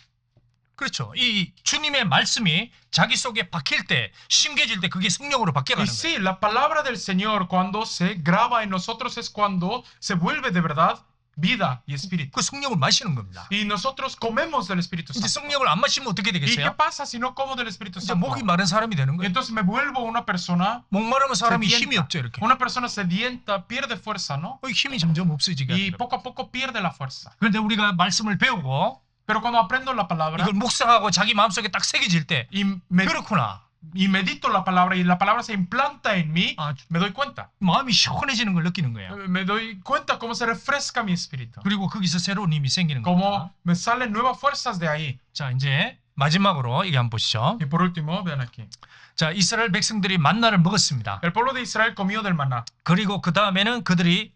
그렇죠. 이 주님의 말씀이 자기 속에 박힐 때, 심겨질 때 그게 성령으로
Y
바뀌어가는 거예요.
sí, la palabra del Señor cuando se graba en nosotros es cuando se vuelve de verdad vida y espíritu.
그 성령을 마시는 겁니다.
Y nosotros comemos del Espíritu
이제
Santo.
성령을 안 마시면 어떻게
¿Y qué
되겠어요?
pasa si no como del Espíritu
이제
Santo?
목이 마른 사람이 되는
Y
거예요.
entonces me vuelvo una persona
목마르면 사람이
sedienta.
힘이 없죠, 이렇게.
Una persona sedienta pierde fuerza, ¿no?
힘이 점점 없어지게
Y
합니다.
poco a poco pierde la fuerza.
그런데 우리가 말씀을 배우고
Pero cuando aprendo la palabra
이걸 묵상하고 자기 마음속에 딱 새겨질 때 그렇구나.
y medito la palabra y la palabra se implanta en mí,
아,
me doy cuenta.
마음이 시원해지는 걸 느끼는 거예요.
Me doy cuenta cómo se refresca mi espíritu.
그리고 거기서 새로운 힘이 생기는
Cómo
겁니다.
me salen nuevas fuerzas de ahí.
자, 이제 마지막으로 이게 한번 보시죠.
Y por último, vean aquí.
자, 이스라엘 백성들이 만나를 먹었습니다.
El pueblo de Israel comió del maná.
그리고 그 다음에는 그들이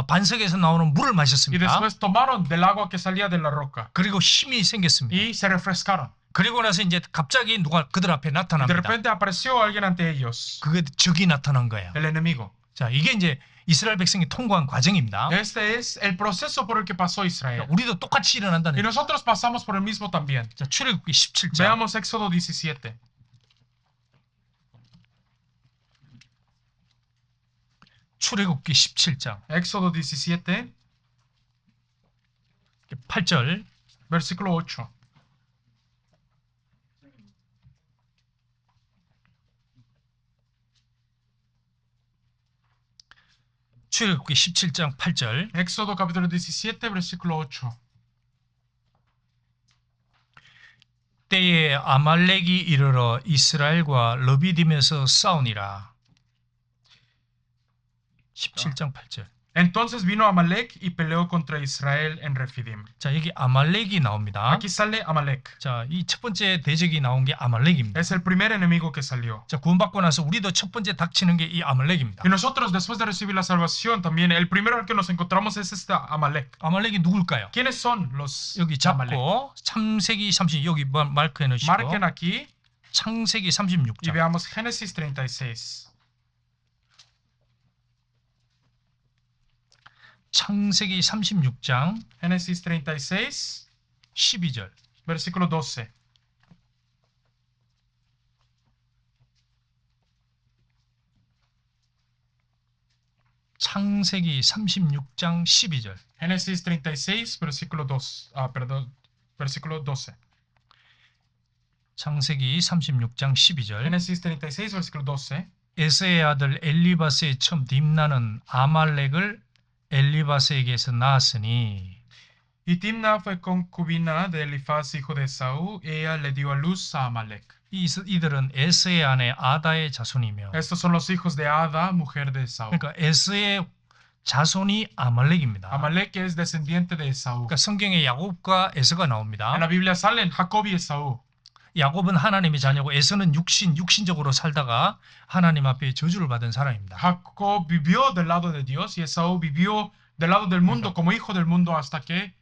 반석에서 나오는 물을
Y
마셨습니다.
después tomaron del agua que salía de la roca.
그리고 힘이 생겼습니다.
Y se refrescaron.
그리고 나서 이제 갑자기 누가 그들 앞에
Y de
나타납니다.
repente apareció alguien ante ellos.
그게 적이 나타난 거예요.
El enemigo.
자, 이게 이제 이스라엘 백성이 통과한 과정입니다.
Este es el proceso por el que pasó Israel.
우리도 똑같이 일어난다는
Y
거예요.
nosotros pasamos por el mismo también.
자, 출애굽기 17장.
Veamos Éxodo 17.
출애굽기 17장
Éxodo 17,
8절.
versículo 8.
출애굽기 17장 8절.
Éxodo capítulo 17, versículo 8.
때에 아말렉이 이르러 이스라엘과 르비딤에서 싸우니라. 17장 8절.
Entonces vino Amalek y peleó contra Israel en Refidim.
자, 여기 아말렉이 나옵니다.
Aquí sale Amalek.
자, 이 첫 번째 대적이 나온 게 아말렉입니다.
Es el primer enemigo que salió.
자, 구원받고 나서 우리도 첫 번째 닥치는 게 이 아말렉입니다.
Y nosotros después de recibir la salvación también el primero al que nos encontramos es este Amalek.
아말렉이 누굴까요?
¿Quiénes son los
여기
Amalek?
잡고 창세기 30 여기 마크해 놓으시고
Marquen aquí
창세기
y
36장.
veamos Génesis 36.
창세기 36장
Génesis 36,
12절.
versículo 12.
창세기 36장 12절.
Génesis 36, versículo 2. Perdón, versículo 12.
창세기 36장 12절.
Génesis 36, versículo 12.
에서의 아들 엘리바스의 첩 딥나는 아말렉을 엘리바스에게서 낳았으니
Y Timna fue concubina de Elifaz, hijo de Esaú, y ella le dio a luz a Amalek.
이들은 에서의 아내 아다의 자손이며
Estos son los hijos de Ada, mujer de Esaú.
그러니까 에서의 자손이 아말렉입니다.
Amalek es descendiente de Esaú.
그러니까 성경에 야곱과 에서가 나옵니다.
En la Biblia salen Jacob y Esaú.
야곱은 하나님의 자녀고 에서는 육신적으로 살다가 하나님 앞에 저주를 받은 사람입니다.
Jacob vivió del lado de Dios y Esaú vivió del lado del mundo como hijo del mundo hasta que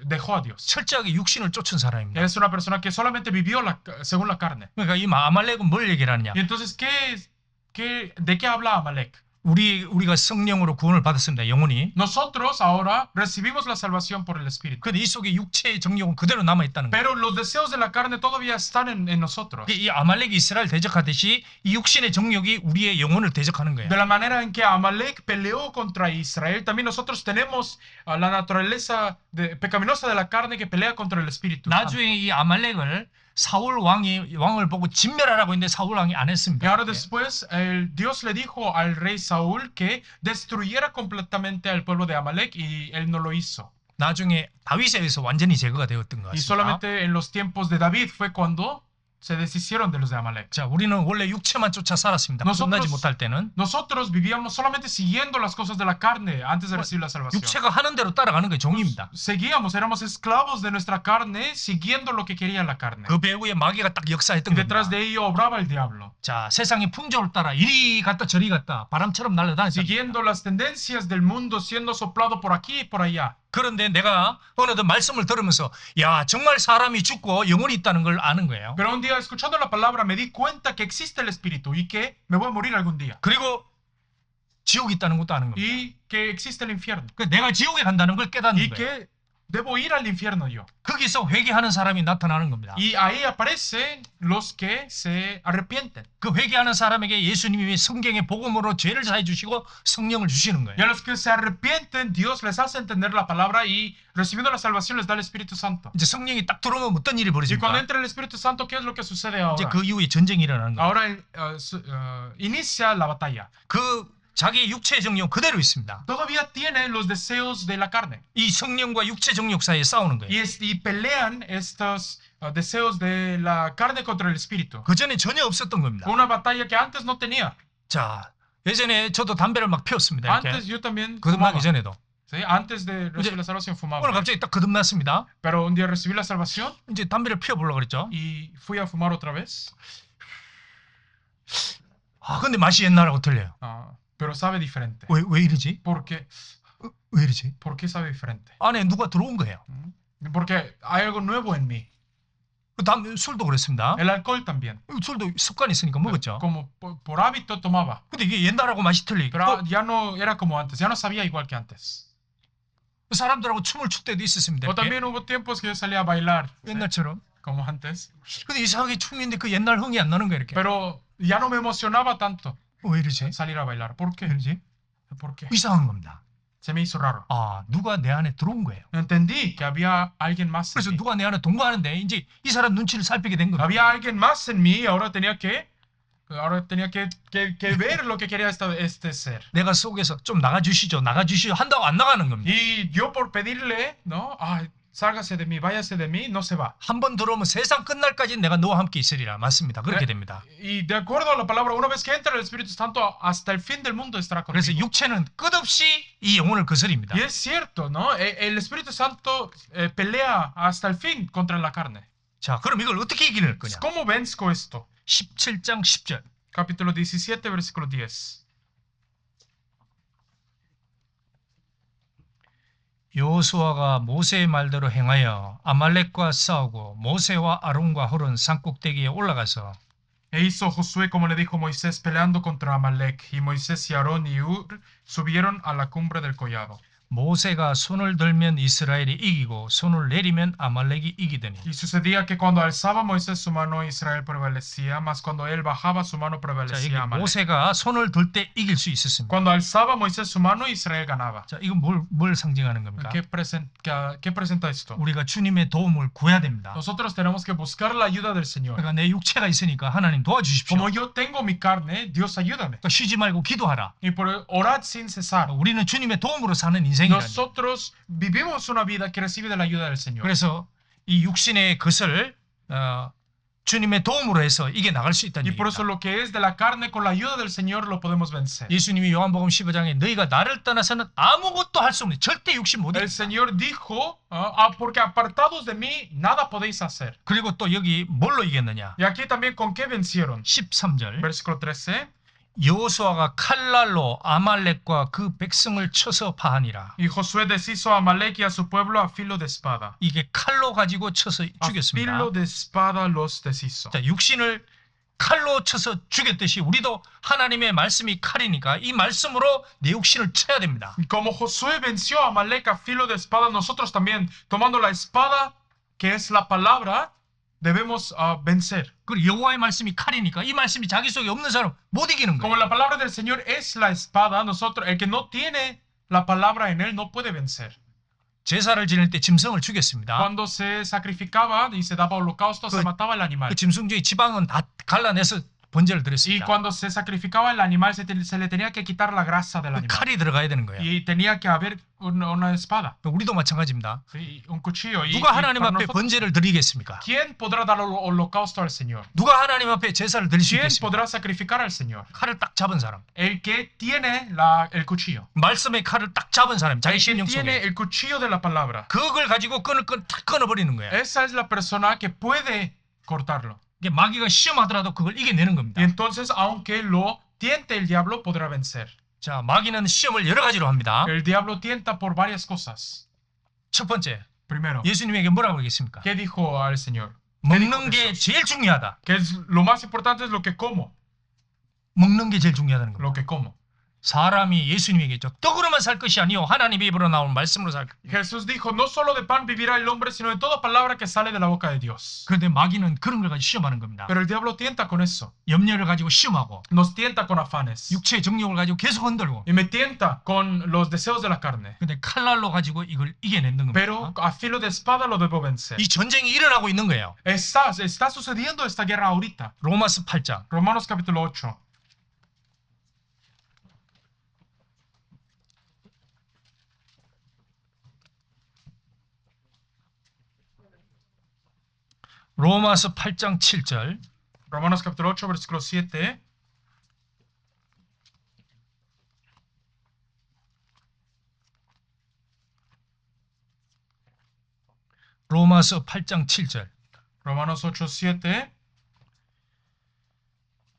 dejó a Dios.
철저하게 육신을 쫓은 사람입니다.
Es una persona que solamente vivió según la carne.
그러니까 이 아말렉은 뭘 얘기를 하느냐?
Y entonces, ¿de qué habla Amalek?
우리가 성령으로 구원을 받았습니다. 영혼이.
Nosotros ahora recibimos la salvación por el Espíritu.
근데 이 속에 육체의 정욕은 그대로 남아 있다는 거예요.
Pero los deseos de la carne todavía están en nosotros.
이 아말렉이 이스라엘 대적하듯이 이 육신의 정욕이 우리의 영혼을 대적하는 거예요.
De la manera en que Amalek peleó contra Israel, también nosotros tenemos la naturaleza pecaminosa de la carne que pelea contra el Espíritu.
나중에 이 아말렉을 사울 왕을 보고 진멸하라고 했는데 사울 왕이 안
Y
했습니다.
ahora después Dios le dijo al rey Saúl que destruyera completamente al pueblo de Amalek y él no lo hizo.
나중에 다윗에 의해서 완전히 제거가 되었던 것
Y
같습니다.
solamente en los tiempos de David fue cuando se deshicieron de los de Amalek.
자, 우리는 원래 육체만 쫓아 살았습니다. 끝나지 못할 때는.
Nosotros vivíamos solamente siguiendo las cosas de la carne antes de recibir la salvación.
육체가 하는 대로 따라가는 게 종입니다.
Seguíamos, éramos esclavos de nuestra carne, siguiendo lo que quería la carne.
그 배후에 마귀가 딱
Y
역사했던
detrás
겁니다.
de ello obraba el diablo.
자, 세상의 풍조를 따라 이리 갔다 저리 갔다 바람처럼 날아다녔습니다.
Siguiendo las tendencias del mundo, siendo soplado por aquí y por allá.
그런데 내가 어느덧 말씀을 들으면서 야, 정말 사람이 죽고 영혼이 있다는 걸 아는 거예요.
Pero un día, escuchando la palabra, me di cuenta que existe el espíritu y que me voy a morir algún día.
그리고 지옥이 있다는 것도 아는 겁니다.
Y que existe el infierno.
내가 지옥에 간다는 걸 깨닫는
Y
거예요.
que debo ir al infierno yo.
거기서 회개하는 사람이 나타나는 겁니다.
Y ahí aparecen los que se arrepienten.
그 회개하는 사람에게 예수님이 성경의 복음으로 죄를 사해 주시고 성령을 주시는 거예요.
Y a los que se arrepienten, Dios les hace entender la palabra y recibiendo la salvación les da el Espíritu Santo.
이제 성령이 딱 들어오면 어떤 일이
Y cuando
벌어집니까?
entra el Espíritu Santo, ¿qué es lo que sucede
이제
ahora?
그 이후에 전쟁이 일어나는 거예요.
Ahora inicia la batalla.
그 자기 육체의 정욕 그대로 있습니다.
Todavía tienen los deseos de la carne.
이 성령과 육체 정욕 사이에 싸우는 거예요.
Y pelean estos deseos de la carne contra el espíritu.
그 전에 전혀 없었던 겁니다.
Una batalla que antes no tenía.
자, 예전에 저도 담배를 막 피웠습니다. 이렇게.
Antes yo también
거듭나기
fumaba.
전에도.
¿Sí? Antes de recibir la salvación fumaba.
오늘 갑자기 딱 거듭났습니다.
Pero un día recibí la salvación
이제 담배를 피워보려고 그랬죠.
y fui a fumar otra vez.
아, 근데 맛이 옛날하고 틀려요.
Pero sabe diferente.
왜 이러지?
¿Por qué?
왜 이러지?
¿Por qué sabe diferente?
안에 누가 들어온 거예요.
Porque hay algo nuevo en mí.
술도 그랬습니다.
El alcohol también.
술도 습관이 있으니까 먹었죠.
Como por hábito tomaba.
근데 이게 옛날하고 맛이 틀리고
Pero ya no era como antes. Ya no sabía igual que antes.
사람들하고 춤을 출 때도 있었습니다.
O
이렇게.
también hubo tiempos que yo salía a bailar. ¿Sí?
옛날처럼.
Como antes.
근데 이상하게 춤인데 그 옛날 흥이 안 나는 거예요. 이렇게.
Pero ya no me emocionaba tanto
왜 이러지?
salir a bailar. ¿Por qué?
왜 이러지?
¿Por qué?
이상한 겁니다.
Se me hizo raro.
아, 누가 내 안에 들어온 거예요.
Entendí que había alguien más
그래서
en mí.
누가 내 안에 동거하는데 이제 이 사람 눈치를 살피게 된 겁니다.
Había alguien más en mí y ahora tenía que ver lo que quería este ser.
내가 속에서 좀 나가주시죠. 나가주시죠. 한다고 안 나가는 겁니다.
Y yo por pedirle, ¿no? Ay, sálgase de mí, váyase de mí, no se va.
한 번 들어오면 세상 끝날까지 내가 너와 함께 있으리라. 맞습니다. 그렇게 됩니다.
Y de acuerdo a la palabra, una vez que entra el Espíritu Santo, hasta el fin del mundo estará
그래서
conmigo.
육체는 끝없이 이 영혼을 거스립니다.
Y es cierto, ¿no? El Espíritu Santo pelea hasta el fin contra la carne.
자, 그럼 이걸 어떻게 이길 거냐?
¿Cómo venzco esto?
17장 10절.
Capítulo 17, versículo 10.
여호수아가 모세의 말대로 행하여 아말렉과 싸우고 모세와 아론과 홀은 산꼭대기에 올라가서
E hizo Josué como le dijo Moisés peleando contra Amalek, y Moisés y Aarón y Ur subieron a la cumbre del collado.
모세가 손을 들면 이스라엘이 이기고 손을 내리면 아말렉이 이기더니
Y sucedía que cuando alzaba Moisés su mano Israel prevalecía, mas cuando él bajaba su mano
자,
prevalecía
이게
Amalek.
모세가 손을 들 때 이길 수 있었습니다.
Cuando alzaba Moisés su mano Israel ganaba.
자, 이건 뭘 상징하는 겁니까?
¿Qué presenta esto?
우리가 주님의 도움을 구해야 됩니다.
Nosotros tenemos que buscar la ayuda del Señor.
그러니까 내 육체가 있으니까 하나님 도와주십시오.
Como yo tengo mi carne, Dios ayúdame.
그러니까 쉬지 말고 기도하라.
Y por orad sin cesar.
우리는 주님의 도움으로 사는 인생이라니.
Nosotros vivimos una vida que recibe de la ayuda del Señor.
그래서 이 육신의 것을 주님의 도움으로 해서 이겨 나갈 수 있다는
Y por eso
얘기입니다.
lo que es de la carne, con la ayuda del Señor lo podemos vencer.
예수님이 요한복음 15장에 너희가 나를 떠나서는 아무것도 할 수 없는 절대 육신 못
El
이긴다.
Señor dijo, porque apartados de mí, nada podéis hacer.
그리고 또 여기 뭘로 이겼느냐?
Y aquí también, ¿con qué vencieron?
13절
Versículo 13.
여호수아가 칼날로 아말렉과 그 백성을 쳐서 파하니라.
Y Josué deshizo a Amalek y a su pueblo a filo de espada.
이게 칼로 가지고 쳐서
A
죽였습니다.
filo de espada los deshizo.
자, 육신을 칼로 쳐서 죽였듯이 우리도 하나님의 말씀이 칼이니까 이 말씀으로 내 육신을 쳐야 됩니다.
Y como Josué venció a Amalek a filo de espada, nosotros también, tomando la espada, que es la palabra, debemos vencer.
그리고 여호와의 말씀이 칼이니까 이 말씀이 자기 속에 없는 사람 못 이기는
Como
거예요.
la palabra del Señor es la espada, nosotros, el que no tiene la palabra en él no puede vencer.
제사를 지낼 때 짐승을 죽였습니다.
Cuando se sacrificaba y se daba holocausto, se mataba el animal.
그 짐승 중에 지방은 다 갈라내서 번제를
Y
드렸습니다.
cuando se sacrificaba el animal, se le tenía que quitar la grasa del
그
animal.
칼이 들어가야 되는 거예요.
Y tenía que haber una espada,
우리도 마찬가지입니다.
¿sí? Un cuchillo. Y
누가 하나님
para
앞에
nosotros,
번제를 드리겠습니까?
¿quién podrá dar holocausto al Señor?
누가 하나님 앞에 제사를 드릴 수
¿Quién
있겠습니까?
podrá sacrificar al Señor?
칼을 딱 잡은 사람.
El que tiene el cuchillo.
말씀의 칼을 딱 잡은 사람. 자기
El que
심령
tiene
속에.
el cuchillo de la palabra.
그걸 가지고 딱 끊어버리는 거예요.
Esa es la persona que puede cortarlo.
이게 마귀가 시험하더라도 그걸 이겨내는 겁니다.
Y entonces, aunque lo tiente el diablo, podrá vencer.
자, 마귀는 시험을 여러 가지로 합니다.
El diablo tienta por varias cosas.
첫 번째,
Primero,
예수님에게 뭐라고 하겠습니까?
¿qué dijo al Señor?
먹는 게 제일 중요하다.
Que es, lo más importante es lo que como.
먹는 게 제일 중요하다는 겁니다.
Lo que como.
사람이 예수님에게 했죠. 떡으로만 살 것이 아니요 하나님의 입으로 나온 말씀으로 살 것.
Jesús dijo, no solo de pan vivirá el hombre, sino de toda palabra que sale de la boca de Dios.
그런데 마귀는 그런 걸 가지고 시험하는 겁니다.
Pero el diablo tienta con eso.
염려를 가지고 시험하고
Nos tienta con afanes.
육체의 정욕을 가지고 계속 흔들고.
Y me tienta con los deseos de la carne.
근데 칼날로 가지고 이걸 이겨내는 겁니다.
Pero a filo de espada lo debo vencer.
이 전쟁이 일어나고 있는 거예요.
Está sucediendo esta guerra ahorita.
로마서 8장.
Romanos capítulo 8.
로마서 8장 7절.
Romanos capítulo 8, versículo 7.
로마서 8장 7절.
Romanos 8, 7.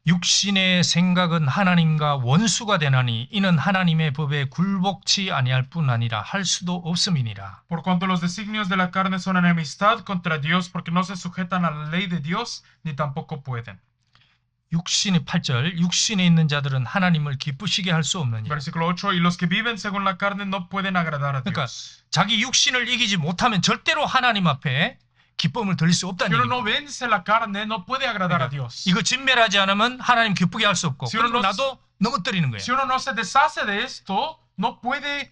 육신의 생각은 하나님과 원수가 되나니 이는 하나님의 법에 굴복치 아니할 뿐 아니라 할 수도 없음이니라.
Por cuanto los designios de la carne son enemistad contra Dios, porque no se sujetan a la ley de Dios, ni tampoco pueden.
육신의 8절. 육신에 있는 자들은 하나님을 기쁘시게 할 수 없느니라.
Versículo 8. Y los que viven según la carne no pueden agradar a
그러니까
Dios.
자기 육신을 이기지 못하면 절대로 하나님 앞에 기쁨을 드릴 수 없다는
Si uno
얘기입니다.
no vence la carne, no puede agradar a Dios.
이거 진멸하지 않으면 하나님 기쁘게 할 수 없고 그리고 나도 넘어뜨리는 거예요.
Si uno no se deshace de esto, no puede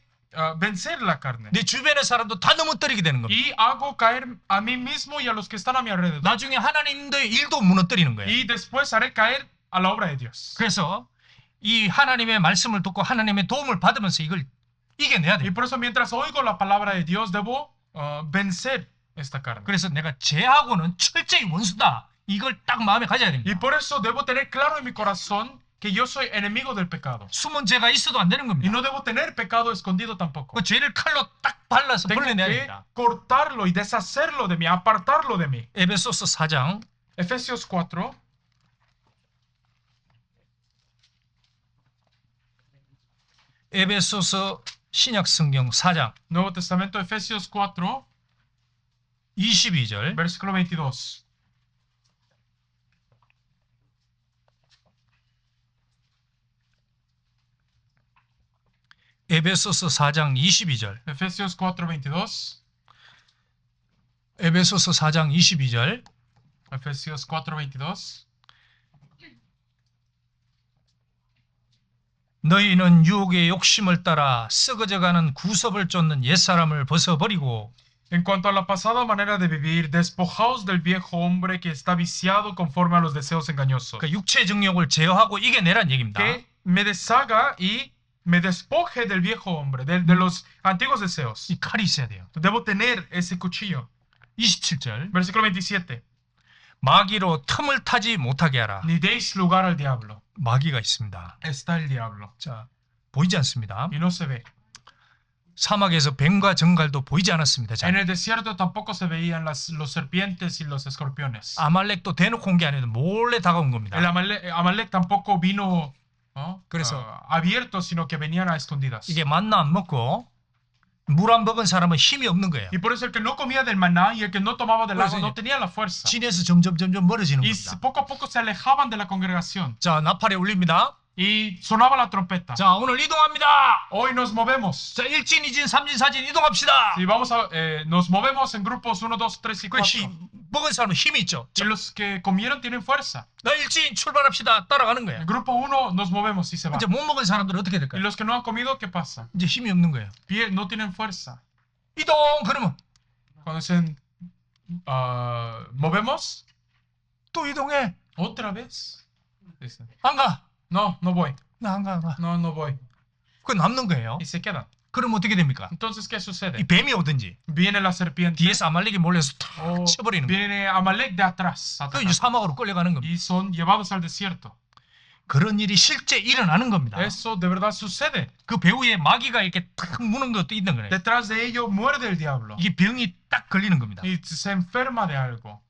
vencer la carne.
내 주변의 사람도 다 넘어뜨리게 되는 겁니다.
Y hago caer a mí mismo y a los que están a mi alrededor.
나중에 하나님의 일도 무너뜨리는 거예요.
Y después haré caer a la obra de Dios.
그래서 이 하나님의 말씀을 듣고 하나님의 도움을 받으면서 이걸 이겨내야
Y
돼요.
por eso mientras oigo la palabra de Dios, debo vencer esta carne.
그래서 내가 죄하고는 철저히 원수다. 이걸 딱 마음에 가져야
Y
됩니다.
por eso debo tener claro en mi corazón que yo soy enemigo del pecado.
숨은 죄가 있어도 안 되는
Y
겁니다.
no debo tener pecado escondido tampoco.
그 죄를 칼로 딱 발라서
Tengo
벌려내야
que
됩니다.
cortarlo y deshacerlo de mí, apartarlo de mí.
에베소서 4장
Efesios 4.
에베소서 신약 성경 4장
Nuevo Testamento, Efesios 4,
22절.
versículo 22.
에베소서 4장 22절.
Efesios 4, 22.
에베소서 4장 22절.
Efesios 4, 22.
너희는 유혹의 욕심을 따라 썩어져가는 구섭을 쫓는 옛사람을 벗어버리고
En cuanto a la pasada manera de vivir, despojaos del viejo hombre que está viciado conforme a los deseos engañosos.
그 육체 정욕을 제어하고 이겨내란 얘기입니다.
Que me deshaga y me despoje del viejo hombre, de los antiguos deseos.
이 칼이 있어야 돼요.
Debo tener ese cuchillo.
27절.
Versículo 27.
마귀로 틈을 타지 못하게 하라.
Ni deis lugar al diablo.
마귀가 있습니다.
Está el diablo.
자, 보이지 않습니다.
Y no se ve.
사막에서 뱀과 정갈도 보이지 않았습니다. 자,
En el desierto tampoco se veían los serpientes y los escorpiones.
아말렉도 대놓고 온 게 아니라 몰래 다가온 겁니다.
El Amalek tampoco vino
그래서
abierto, sino que venían a escondidas.
이게 만나 안 먹고 물 안 먹은 사람은 힘이 없는 거예요.
Y por eso el que no comía del maná y el que no tomaba del agua
그래서
no tenía la fuerza.
진에서 점점 멀어지는
Y
겁니다.
poco a poco se alejaban de la congregación.
자, 나팔에 울립니다.
Y sonaba la trompeta.
자, 오늘 이동합니다.
Hoy nos movemos.
자, 1진, 2진, 3진, 4진 이동합시다.
Y vamos nos movemos en grupos 1, 2, 3 y 4.
그렇지. 먹은 사람은 힘이 있죠.
Y los que comieron tienen fuerza.
나 1진 출발합시다. 따라가는 거예요.
El grupo 1 nos movemos y se va.
이제 못 먹은 사람들은 어떻게
Y
될까요?
los que no han comido, ¿qué pasa?
이제 힘이 없는 거예요.
No tienen fuerza.
이동! 그러면
Cuando dicen movemos,
또 이동해.
otra vez. Dicen,
안 가.
no, no voy.
나 안 가.
No, no voy.
그건 남는 거예요.
Y se quedan.
그럼 어떻게 됩니까?
Entonces, ¿qué
이
sucede?
뱀이 오든지
Viene la serpiente.
뒤에서 아말렉이 몰려서 탁
O
쳐버리는 거예요.
viene Amalek de atrás.
그 이제 사막으로 끌려가는 겁니다.
Y son llevados al desierto.
그런 일이 실제 일어나는 겁니다.
Eso de verdad sucede.
그 배후에 마귀가 이렇게 탁 무는 것도 있는 거예요.
Detrás de ello muerde el diablo.
이게 병이 딱 걸리는 겁니다.
Y se enferma de algo.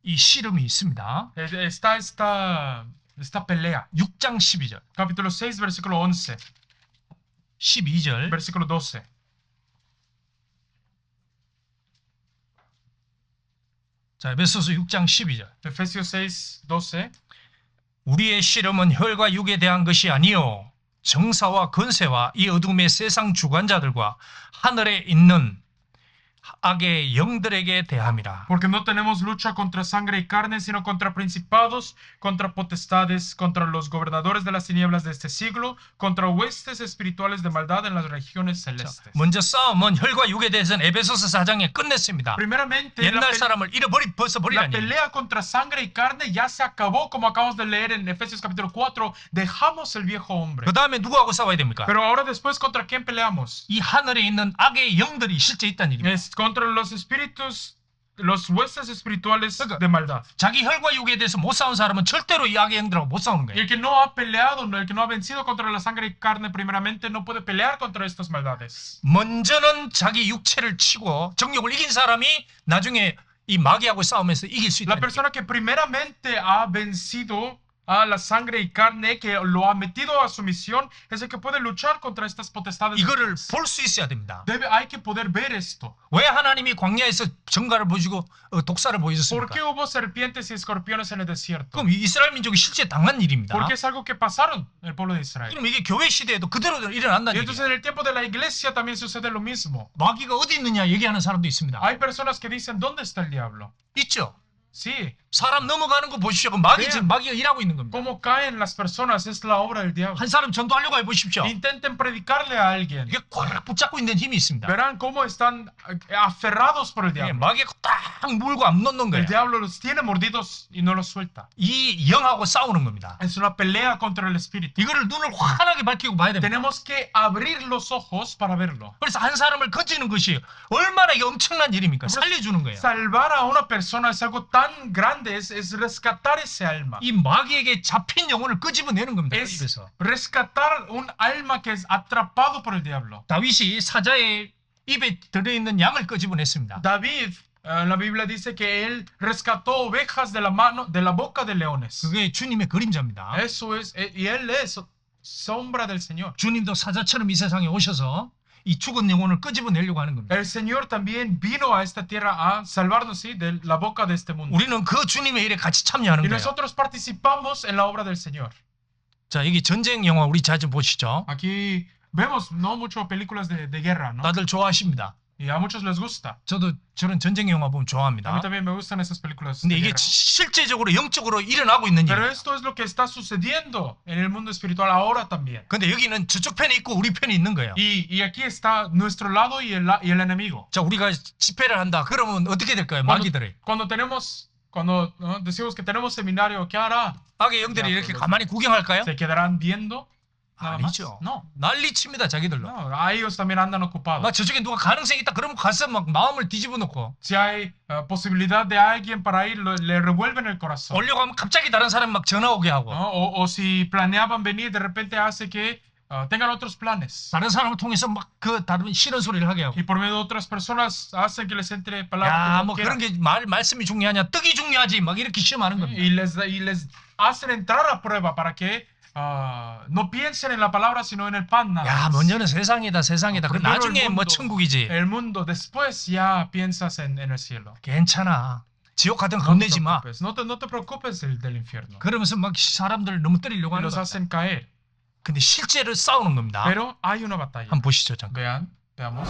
이 씨름이 있습니다.
Está esta pelea.
6장 12절,
Capítulo 6, versículo 11.
12절.
Versículo 12.
자, 에베소서 6장 12절.
Efesios 6, 12.
우리의 씨름은 혈과 육에 대한 것이 아니요 정사와 권세와 이 어둠의 세상 주관자들과 하늘에 있는 악의 영들에게 대함이라.
Porque no tenemos lucha contra sangre y carne, sino contra principados, contra potestades, contra los gobernadores de las tinieblas de este siglo, contra huestes espirituales de maldad en las regiones celestes.
먼저 싸움은 혈과 육에 대해서는 에베소서 4장에 끝냈습니다.
Primeramente,
옛날 사람을 벗어버리라니.
la pelea contra sangre y carne ya se acabó, como acabamos de leer en Efesios capítulo 4. Dejamos el viejo hombre.
그 다음에 누구하고 싸워야 됩니까?
Pero ahora después, ¿contra quién peleamos?
이 하늘에 있는 악의 영들이 실제 있다는 얘기입니다.
Es contra los espíritus, los huestes espirituales de maldad.
자기 혈과 육에 대해서 못 싸운 사람은 절대로 이 악의 영들하고 못 싸우는
Y
거예요.
el que no ha peleado, el que no ha vencido contra la sangre y carne primeramente, no puede pelear contra estas maldades.
먼저는 자기 육체를 치고 정욕을 이긴 사람이 나중에 이 마귀하고 싸우면서 이길 수
La
있다.
persona que primeramente ha vencido a la sangre y carne, que lo ha metido a su misión, es el que puede luchar contra estas potestades.
이거를 볼 수 있어야 됩니다.
Hay que poder ver esto.
왜 하나님이 광야에서 정갈을 보여주고 독사를
¿Por
보여줬습니까?
qué hubo serpientes y escorpiones en el desierto?
그럼 이스라엘 민족이 실제 당한 일입니다.
Porque es algo que pasaron el pueblo de Israel.
그럼 이게 교회 시대에도 그대로
Y
일어난다는
entonces
얘기예요.
en el tiempo de la iglesia también sucede lo mismo.
마귀가 어디 있느냐 얘기하는 사람도 있습니다.
Hay personas que dicen, ¿dónde está el diablo?
있죠.
Sí.
사람 넘어가는 거 보십시오. 마귀가 일하고 있는 겁니다.
¿Cómo caen las personas? Es la obra del diablo.
한 사람 전도하려고 해보십시오.
Intenten predicarle a alguien.
이게 꽉 붙잡고 있는 힘이 있습니다.
Verán cómo están aferrados por el
예,
diablo.
마귀가 딱 물고 안 놓는
El
거예요.
diablo los tiene mordidos y no los suelta.
이 영하고 싸우는 겁니다.
Es una pelea contra el espíritu.
이거를 눈을 환하게 밝히고 봐야 됩니다.
Tenemos que abrir los ojos para verlo.
그래서 한 사람을 건지는 것이 얼마나 이게 엄청난 일입니까? 살려주는 거예요.
Salvar a una persona es algo tan grande, es rescatar ese alma.
이 마귀에게 잡힌 영혼을 끄집어내는 겁니다. 그
Es
입에서.
rescatar un alma que es atrapado por el diablo.
다윗이 사자의 입에 들어있는 양을 끄집어냈습니다.
David, la Biblia dice que él rescató ovejas de la boca de leones.
그게 주님의 그림자입니다.
Eso es, y él es sombra del Señor.
주님도 사자처럼 이 세상에 오셔서 이 죽은 영혼을 끄집어내려고 하는 겁니다.
El Señor también vino a esta tierra a salvarnos, ¿sí?, de la boca de este mundo.
우리는 그 주님의 일에 같이 참여하는
Y
거예요.
nosotros participamos en la obra del Señor.
자, 여기 전쟁 영화 우리 자주 보시죠.
Aquí vemos no mucho películas de guerra, ¿no?
다들 좋아하십니다.
Y a muchos les gusta.
저도 저런 전쟁 영화 보면
A mí
좋아합니다.
también me gustan esas películas
근데
de
이게
guerra.
실제적으로 영적으로 일어나고 있는
Pero
일이에요.
esto es lo que está sucediendo en el mundo espiritual ahora también.
근데 여기는 저쪽 편이 있고 우리 편이 있는 거예요.
Y aquí está nuestro lado y el enemigo.
자, 우리가 집회를 한다. 그러면 어떻게 될까요? 마귀들이.
Cuando decimos que tenemos seminario, ¿qué hará?
악의 영들이 이렇게 가만히 구경할까요?
¿Se quedarán viendo? Nada más?
아니죠.
No.
난리칩니다, 자기들로.
No, a ellos también andan ocupados.
막 저쪽에 누가 가능성이 있다. 그러면 가서 막 마음을 뒤집어 놓고
Si hay posibilidad de alguien para ir, le revuelven el corazón.
오려고 하면 갑자기 다른 사람이 막 전화 오게 하고
¿No? O si planeaban venir, de repente hace que tengan otros planes.
다른 사람을 통해서 막 그 다른 싫은 소리를 하게 하고
Y por medio de otras personas hacen que les entre palabras
야,
que no
뭐
quieran.
그런 게 말씀이 중요하냐 떡이 중요하지 막 이렇게 시험하는 겁니다.
Y les hacen entrar a prueba para que no piensen en la palabra sino en el pan nada
야,
más.
먼저는 세상이다. 그
primero
나중에
el
뭐
mundo.
천국이지.
El mundo, después ya piensas en el cielo.
괜찮아. 지옥 가든
No te
겁내지 마.
preocupes, no te preocupes del infierno.
그러면서 막 사람들을 넘어뜨리려고
Y
하는
los
거야.
hacen caer.
근데 실제로 싸우는 겁니다.
Pero hay una batalla.
한번 보시죠, 잠깐.
Veamos.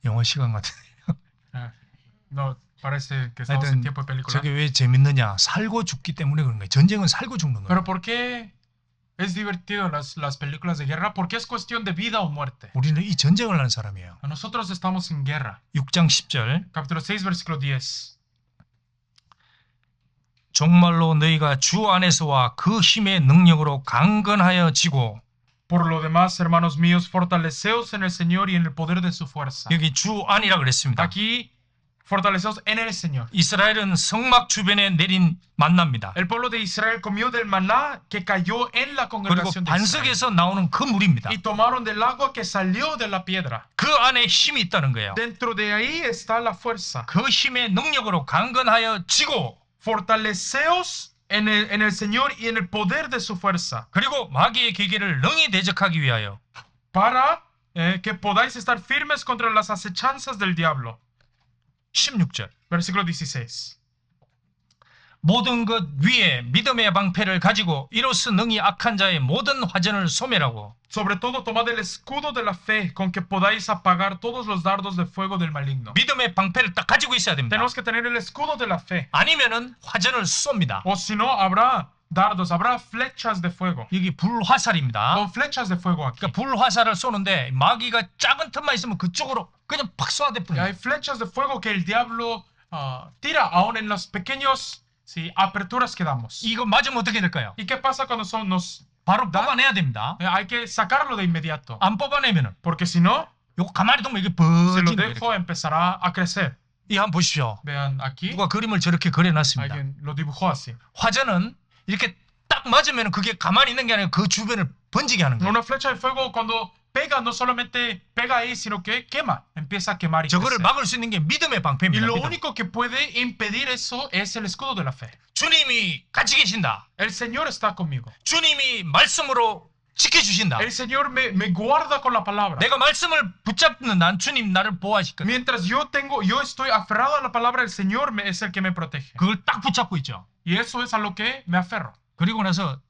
영어 시간 같은.
No, parece que estamos en tiempo de película.
저게 왜 재밌느냐? 살고 죽기 때문에 그런 거예요. 전쟁은 살고 죽는 거예요.
Pero ¿por qué es divertido las películas de guerra? Porque es cuestión de vida o muerte.
우리는 이 전쟁을 하는 사람이에요.
Nosotros estamos en guerra.
6장 10절.
Capítulo 6, versículo 10.
정말로 너희가 주 안에서와 그 힘의 능력으로 강건하여 지고
Por lo demás, hermanos míos, fortaleceos en el Señor y en el poder de su fuerza.
여기 주 안이라 그랬습니다.
Aquí, fortaleceos en el Señor.
이스라엘은 성막 주변에 내린 만나입니다.
El pueblo de Israel comió del maná que cayó en la
그리고
congregación de Israel.
반석에서 나오는 그 물입니다.
Y tomaron del agua que salió de la piedra.
그 안에 힘이 있다는 거예요.
Dentro de ahí está la fuerza.
그 힘의 능력으로 강건하여 지고
Fortaleceos en el Señor y en el poder de su fuerza.
그리고 마귀의 계계를 능히 대적하기 위하여
Para que podáis estar firmes contra las acechanzas del diablo.
16절.
Versículo 16.
모든 것 위에 믿음의 방패를 가지고 이로써 능히 악한 자의 모든 화전을 소멸하고
Sobre todo tomad el escudo de la fe con que podáis apagar todos los dardos de fuego del maligno.
믿음의 방패를 딱 가지고 있어야 됩니다.
Tenemos que tener el escudo de la fe.
아니면은 화전을 쏩니다.
O si no, habrá dardos, habrá flechas de fuego.
여기 불화살입니다.
Con flechas de fuego aquí.
그러니까 불화살을 쏘는데 마귀가 작은 틈만 있으면 그쪽으로 그냥 팍 쏘아대
Y
뿌려요.
hay flechas de fuego que el diablo tira aún en los pequeños aperturas que damos.
이거 맞으면 어떻게 될까요?
¿Y qué pasa cuando nos
바로 뽑아내야 됩니다.
hay que sacarlo de inmediato?
안 뽑아내면은
Porque si no,
요거 가만히 두면 이게
si lo
버지는 거예요.
dejo empezará a crecer.
이 한번 보십시오.
Vean aquí,
누가 그림을 저렇게 그려놨습니다.
alguien lo dibujó así.
화전은 이렇게 딱 맞으면 그게 가만히 있는 게 아니라 그 주변을 번지게 하는 거예요.
Una flecha de fuego cuando pega no solamente pega ahí, sino que quema, empieza a quemar y
저거를
crecer.
막을 수 있는 게 믿음의
Y
방패입니다.
lo
믿음.
único que puede impedir eso es el escudo de la fe.
주님이 같이 계신다.
El Señor está conmigo.
주님이 말씀으로 지켜주신다.
El Señor me guarda con la palabra.
내가 말씀을 붙잡는 난 주님 나를 보호하실 거예요.
Mientras yo estoy aferrado a la palabra, el Señor es el que me protege.
그걸 딱 붙잡고 있죠.
Y eso es a lo que me aferro.
그리고 나서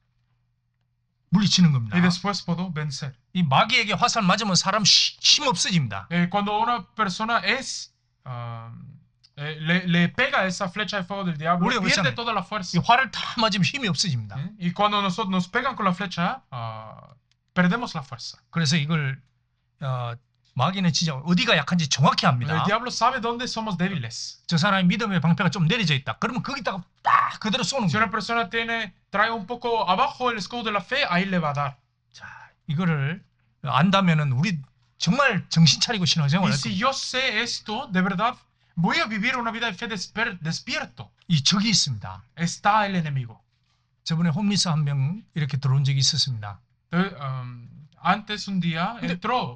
물리치는 겁니다.
Y después puedo vencer.
이 마귀에게 화살 맞으면 사람 힘 없어집니다.
Cuando una persona le pega esa flecha de fuego del diablo,
우리가
pierde
그렇잖아요.
toda la
이
fuerza.
활을 다 맞으면 힘이 없어집니다.
Y cuando nos pegan con la flecha, perdemos la fuerza.
그래서 이걸 마귀는 진짜 어디가 약한지 정확히
El
압니다.
diablo sabe dónde somos débiles.
저 사람이 믿음의 방패가 좀 내려져 있다. 그러면 거기다가 딱 그대로 쏘는
Si
거예요.
una persona trae un poco abajo el escudo de la fe, ahí le va a dar.
자, 이거를 안다면은 우리 정말 정신 차리고 신앙생활
Y
할
si
거예요.
yo sé esto, de verdad, voy a vivir una vida de fe despierto.
이 적이 있습니다.
Está el enemigo.
저번에 홈리스 한 명 이렇게 들어온 적이 있었습니다.
Antes un día entró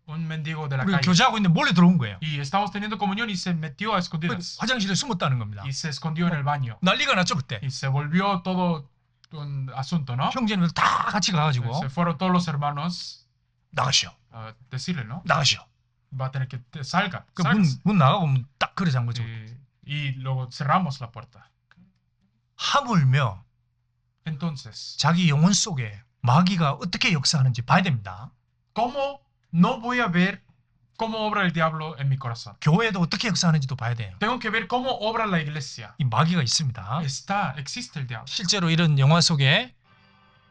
un mendigo de la
우리가
calle
교제하고 있는데 몰래 들어온 거예요.
y estábamos teniendo comunión y se metió a escondidas
화장실에 숨었다는 겁니다.
y se escondió en el baño
난리가 났죠 그때.
y se volvió todo un asunto, ¿no?
형제님들 다 같이 가가지고
Se fueron todos los hermanos
나가시오.
a decirle, ¿no?
나가시오.
Va a tener que salga.
그 문 나가고 딱 그래 잠 거죠.
Y luego cerramos la puerta.
하물며
Entonces,
자기 영혼 속에 마귀가 어떻게 역사하는지 봐야 됩니다.
¿cómo no voy a ver cómo obra el diablo en mi corazón?
교회도 어떻게 역사하는지도 봐야 돼요.
Tengo que ver cómo obra la iglesia.
이 마귀가 있습니다.
Existe el diablo.
실제로 이런 영화 속에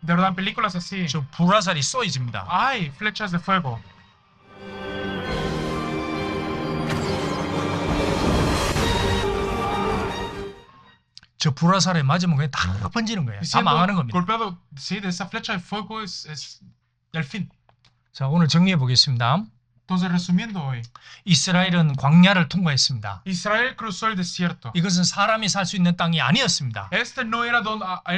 De verdad, en películas así
저 불화살이 쏘여집니다.
hay flechas de fuego.
저 불화살에 맞으면 그냥 다 번지는 거예요. 다
Siendo
망하는 겁니다.
golpeado, sí, de esa flecha de fuego es el fin.
자, 오늘 정리해 보겠습니다.
Entonces, resumiendo hoy,
이스라엘은 광야를 통과했습니다.
Israel cruzó el desierto.
이것은 사람이 살 수 있는 땅이 아니었습니다.
Este no era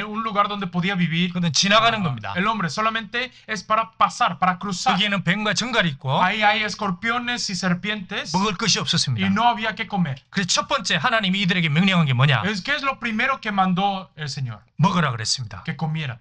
un lugar donde podía vivir
그건 지나가는 겁니다.
el hombre, solamente es para pasar, para cruzar.
거기에는 뱀과 정갈이 있고
Ahí hay escorpiones y serpientes
먹을 것이
y
없었습니다.
no había que comer.
그래서 첫 번째 하나님이 이들에게 명령한 게 뭐냐?
¿Qué es lo primero que mandó el Señor?
먹으라 그랬습니다.
Que comieran.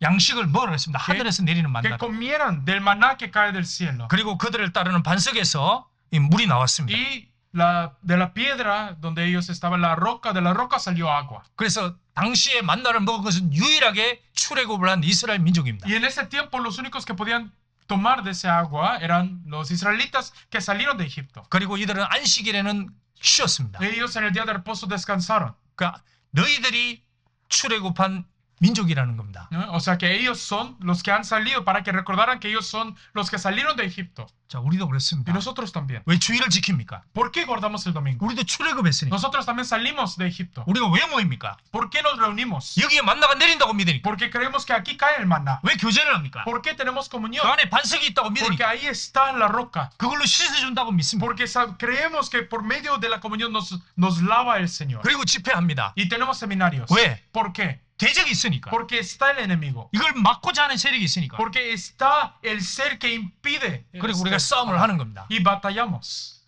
양식을 먹으라 그랬습니다. 하늘에서 내리는
Que
만나.
comieran del maná que cae del cielo.
그리고 그들을 따르는 반석에서 이 물이 나왔습니다.
Y de la piedra donde ellos estaban, de la roca salió agua.
그래서 당시에 만나를 먹은 것은 유일하게 출애굽을 한 이스라엘 민족입니다.
Y en ese tiempo los únicos que podían tomar de ese agua eran los israelitas que salieron de Egipto.
그리고 이들은 안식일에는 쉬었습니다.
Ellos en el día de reposo descansaron.
그러니까 너희들이 출애굽한 민족이라는 겁니다.
O sea que ellos son los que han salido para que recordaran que ellos son los que salieron de Egipto.
자, 우리도
Y
그렇습니다.
nosotros también.
왜 주일을 지킵니까?
¿Por qué guardamos el domingo?
우리도 출애굽했으니까.
Nosotros también salimos de Egipto.
우리가 왜 모입니까?
¿Por qué nos reunimos?
여기에 만나가 내린다고 믿으니까.
Porque creemos que aquí cae el maná.
왜 교제를 합니까?
¿Por qué tenemos
그
comunión?
안에 반석이 있다고
Porque
믿으니까.
ahí está la roca.
그걸로 씻어준다고 믿습니다.
Porque creemos que por medio de la comunión nos lava el Señor.
그리고 집회합니다.
Y tenemos seminarios.
왜?
¿Por qué?
대적이 있으니까.
Porque está el enemigo.
이걸 막고자 하는 세력이 있으니까.
Porque está el ser que impide.
그리고 우리가 싸움을 하는 겁니다.
Y batallamos.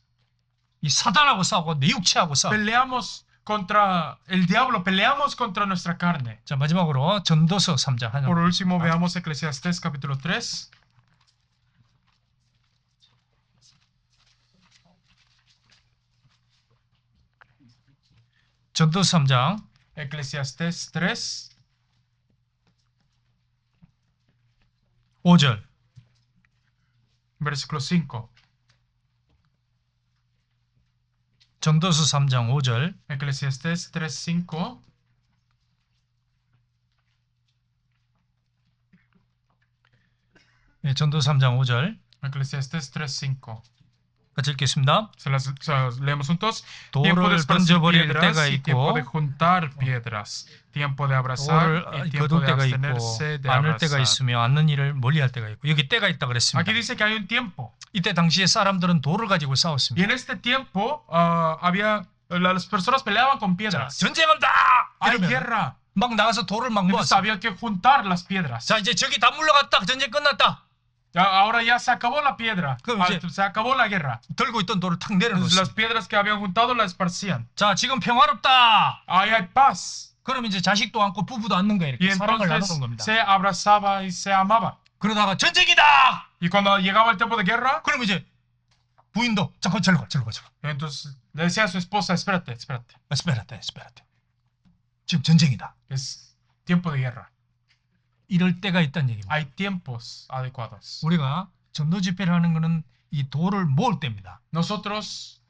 이 사단하고 싸우고 내 육체하고 싸우고.
Peleamos contra el diablo. Peleamos contra nuestra carne.
자, 마지막으로 전도서 3장 하나.
Por último, veamos Eclesiastés capítulo 3.
전도서 3장
Eclesiastés 3.
5절.
Versículo 5.
전도서 3장 5절.
Eclesiastés 3:5.
네, 전도서 3장 5절.
Eclesiastés 3:5.
같이 읽겠습니다.
Leemos juntos.
돌을 던져버릴 때가
tiempo
있고
de juntar piedras, tiempo de abrazar y
돌을
tiempo
거둘
de
때가 있고
abstenerse de
않을 때가
abrazar.
있으며 않는 일을 멀리할 때가 있고 여기 때가 있다 그랬습니다.
Aquí dice que hay un tiempo.
이때 당시에 사람들은 돌을 가지고
Y
싸웠습니다.
en este tiempo las personas peleaban con piedras.
전쟁한다!
Hay
이러면
guerra.
막 나가서 돌을 막
Entonces
모았어.
había que juntar las piedras.
자, 이제 저기 다 물러갔다. 전쟁 끝났다.
Ahora ya se acabó la piedra.
그럼 이제
Se acabó la guerra.
들고 있던 돌을 탁
Entonces, las
내려놓습니다.
piedras que habían juntado las esparcían.
자, 지금 평화롭다.
Ahí hay paz.
그럼 이제 자식도 안고 부부도 안는 거예요.
Y
이렇게 사랑을
entonces
나누는 겁니다.
se abrazaba y se amaba.
그러다가 전쟁이다.
Y cuando llegaba el tiempo de guerra,
그럼 이제 부인도 잠깐 절로 가.
entonces le decía a su esposa, espérate.
espérate. 지금 전쟁이다.
Es tiempo de guerra.
이럴 때가 있다는 얘기입니다.
Hay tiempos adecuados.
우리가 전도 집회를 하는 거는 이 돌을 모을 때입니다.
Nosotros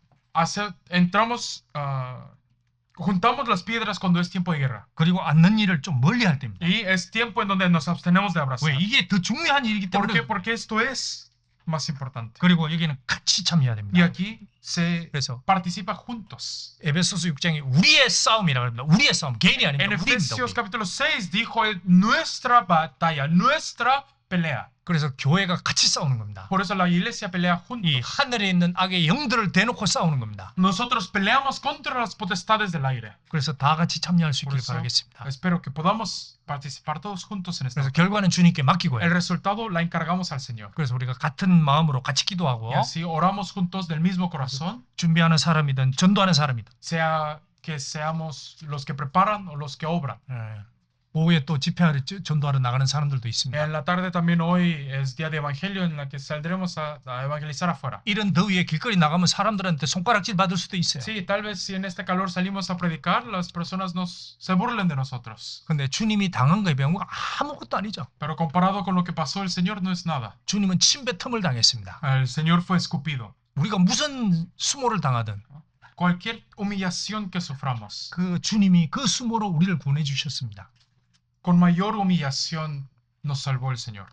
juntamos las piedras cuando es tiempo de guerra.
그리고 않는 일을 좀 멀리 할 때입니다.
Y es tiempo en donde nos abstenemos de abrazar.
왜? 이게 더 중요한 일이기
¿Por qué?
때문에.
Porque esto es más importante.
그리고 여기는 같이 참여해야
Y
됩니다.
aquí se
그래서
participa juntos.
에베소서 6장이 우리의 싸움이라고 합니다. 우리의 싸움, 개인이
En
아닙니다. 우리입니다.
Efesios
우리.
capítulo 6 dijo nuestra batalla, nuestra pelea.
그래서 교회가 같이 싸우는 겁니다.
Por eso la iglesia pelea
이
juntos.
하늘에 있는 악의 영들을 대놓고 싸우는 겁니다.
Nosotros peleamos contra las potestades del aire.
그래서 다 같이 참여할 수
Por
있길
eso
바라겠습니다.
espero que podamos participar todos juntos en esta.
그래서 결과는 주님께 맡기고요.
El resultado la encargamos al Señor.
그래서 우리가 같은 마음으로 같이 기도하고
Y así oramos juntos del mismo corazón,
준비하는 사람이든 전도하는 사람이든
sea que seamos los que preparan o los que obran.
오후에 또 집회하러 전도하러 나가는 사람들도 있습니다.
En la tarde también hoy es día de evangelio en la que saldremos a evangelizar afuera.
이런 더위에 길거리 나가면 사람들한테 손가락질 받을 수도 있어요.
Sí, tal vez si en este calor salimos a predicar, las personas se burlen de nosotros.
근데 주님이 당한 거에 비하면 아무것도 아니죠.
Pero comparado con lo que pasó el Señor no es nada.
주님은 침뱉음을 당했습니다.
El Señor fue escupido.
우리가 무슨 수모를 당하든
Cualquier humillación que suframos,
그 주님이 그 수모로 우리를 구원해 주셨습니다.
con mayor humillación nos salvó el Señor.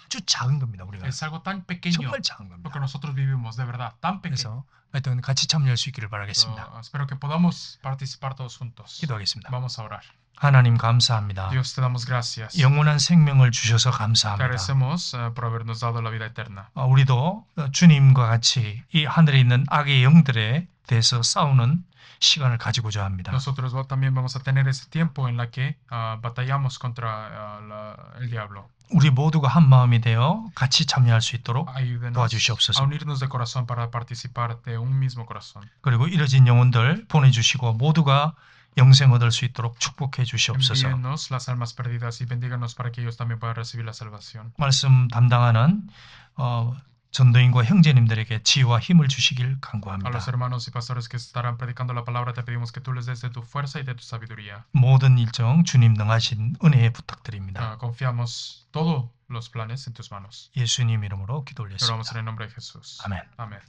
아주 작은 겁니다. 우리가
Es algo tan pequeño
정말 작은
lo
겁니다.
que nosotros vivimos, de verdad, tan pequeño.
그래서 하여튼 같이 참여할 수 있기를 바라겠습니다.
Espero que podamos participar todos juntos.
기도하겠습니다.
Vamos a orar.
하나님 감사합니다.
Dios, te damos gracias.
영원한 생명을 주셔서
Te
감사합니다.
agradecemos por habernos dado la vida eterna.
우리도 주님과 같이 이 하늘에 있는 악의 영들에 대해서 싸우는 시간을 가지고자 합니다.
Nosotros también vamos a tener ese tiempo en la que batallamos contra el diablo.
우리 모두가 한 마음이 되어 같이 참여할 수 있도록
Ayúdenos a
도와주시옵소서.
unirnos de corazón para participar de un mismo corazón.
그리고 이뤄진 영혼들 보내주시고 모두가 영생 얻을 수 있도록 축복해 주시옵소서.
Envíenos las almas perdidas y bendíganos para que ellos también puedan recibir la salvación.
말씀 담당하는 전도인과 형제님들에게 지혜와 힘을 주시길
A
간구합니다.
los hermanos y pastores que estarán predicando la palabra, te pedimos que tú les des de tu fuerza y de tu sabiduría.
모든 일정 주님 능하신 은혜에 부탁드립니다.
Confiamos todos los planes en tus manos.
예수님 이름으로 기도
Te oramos
올렸습니다.
en el nombre de Jesús.
아멘.
Amén.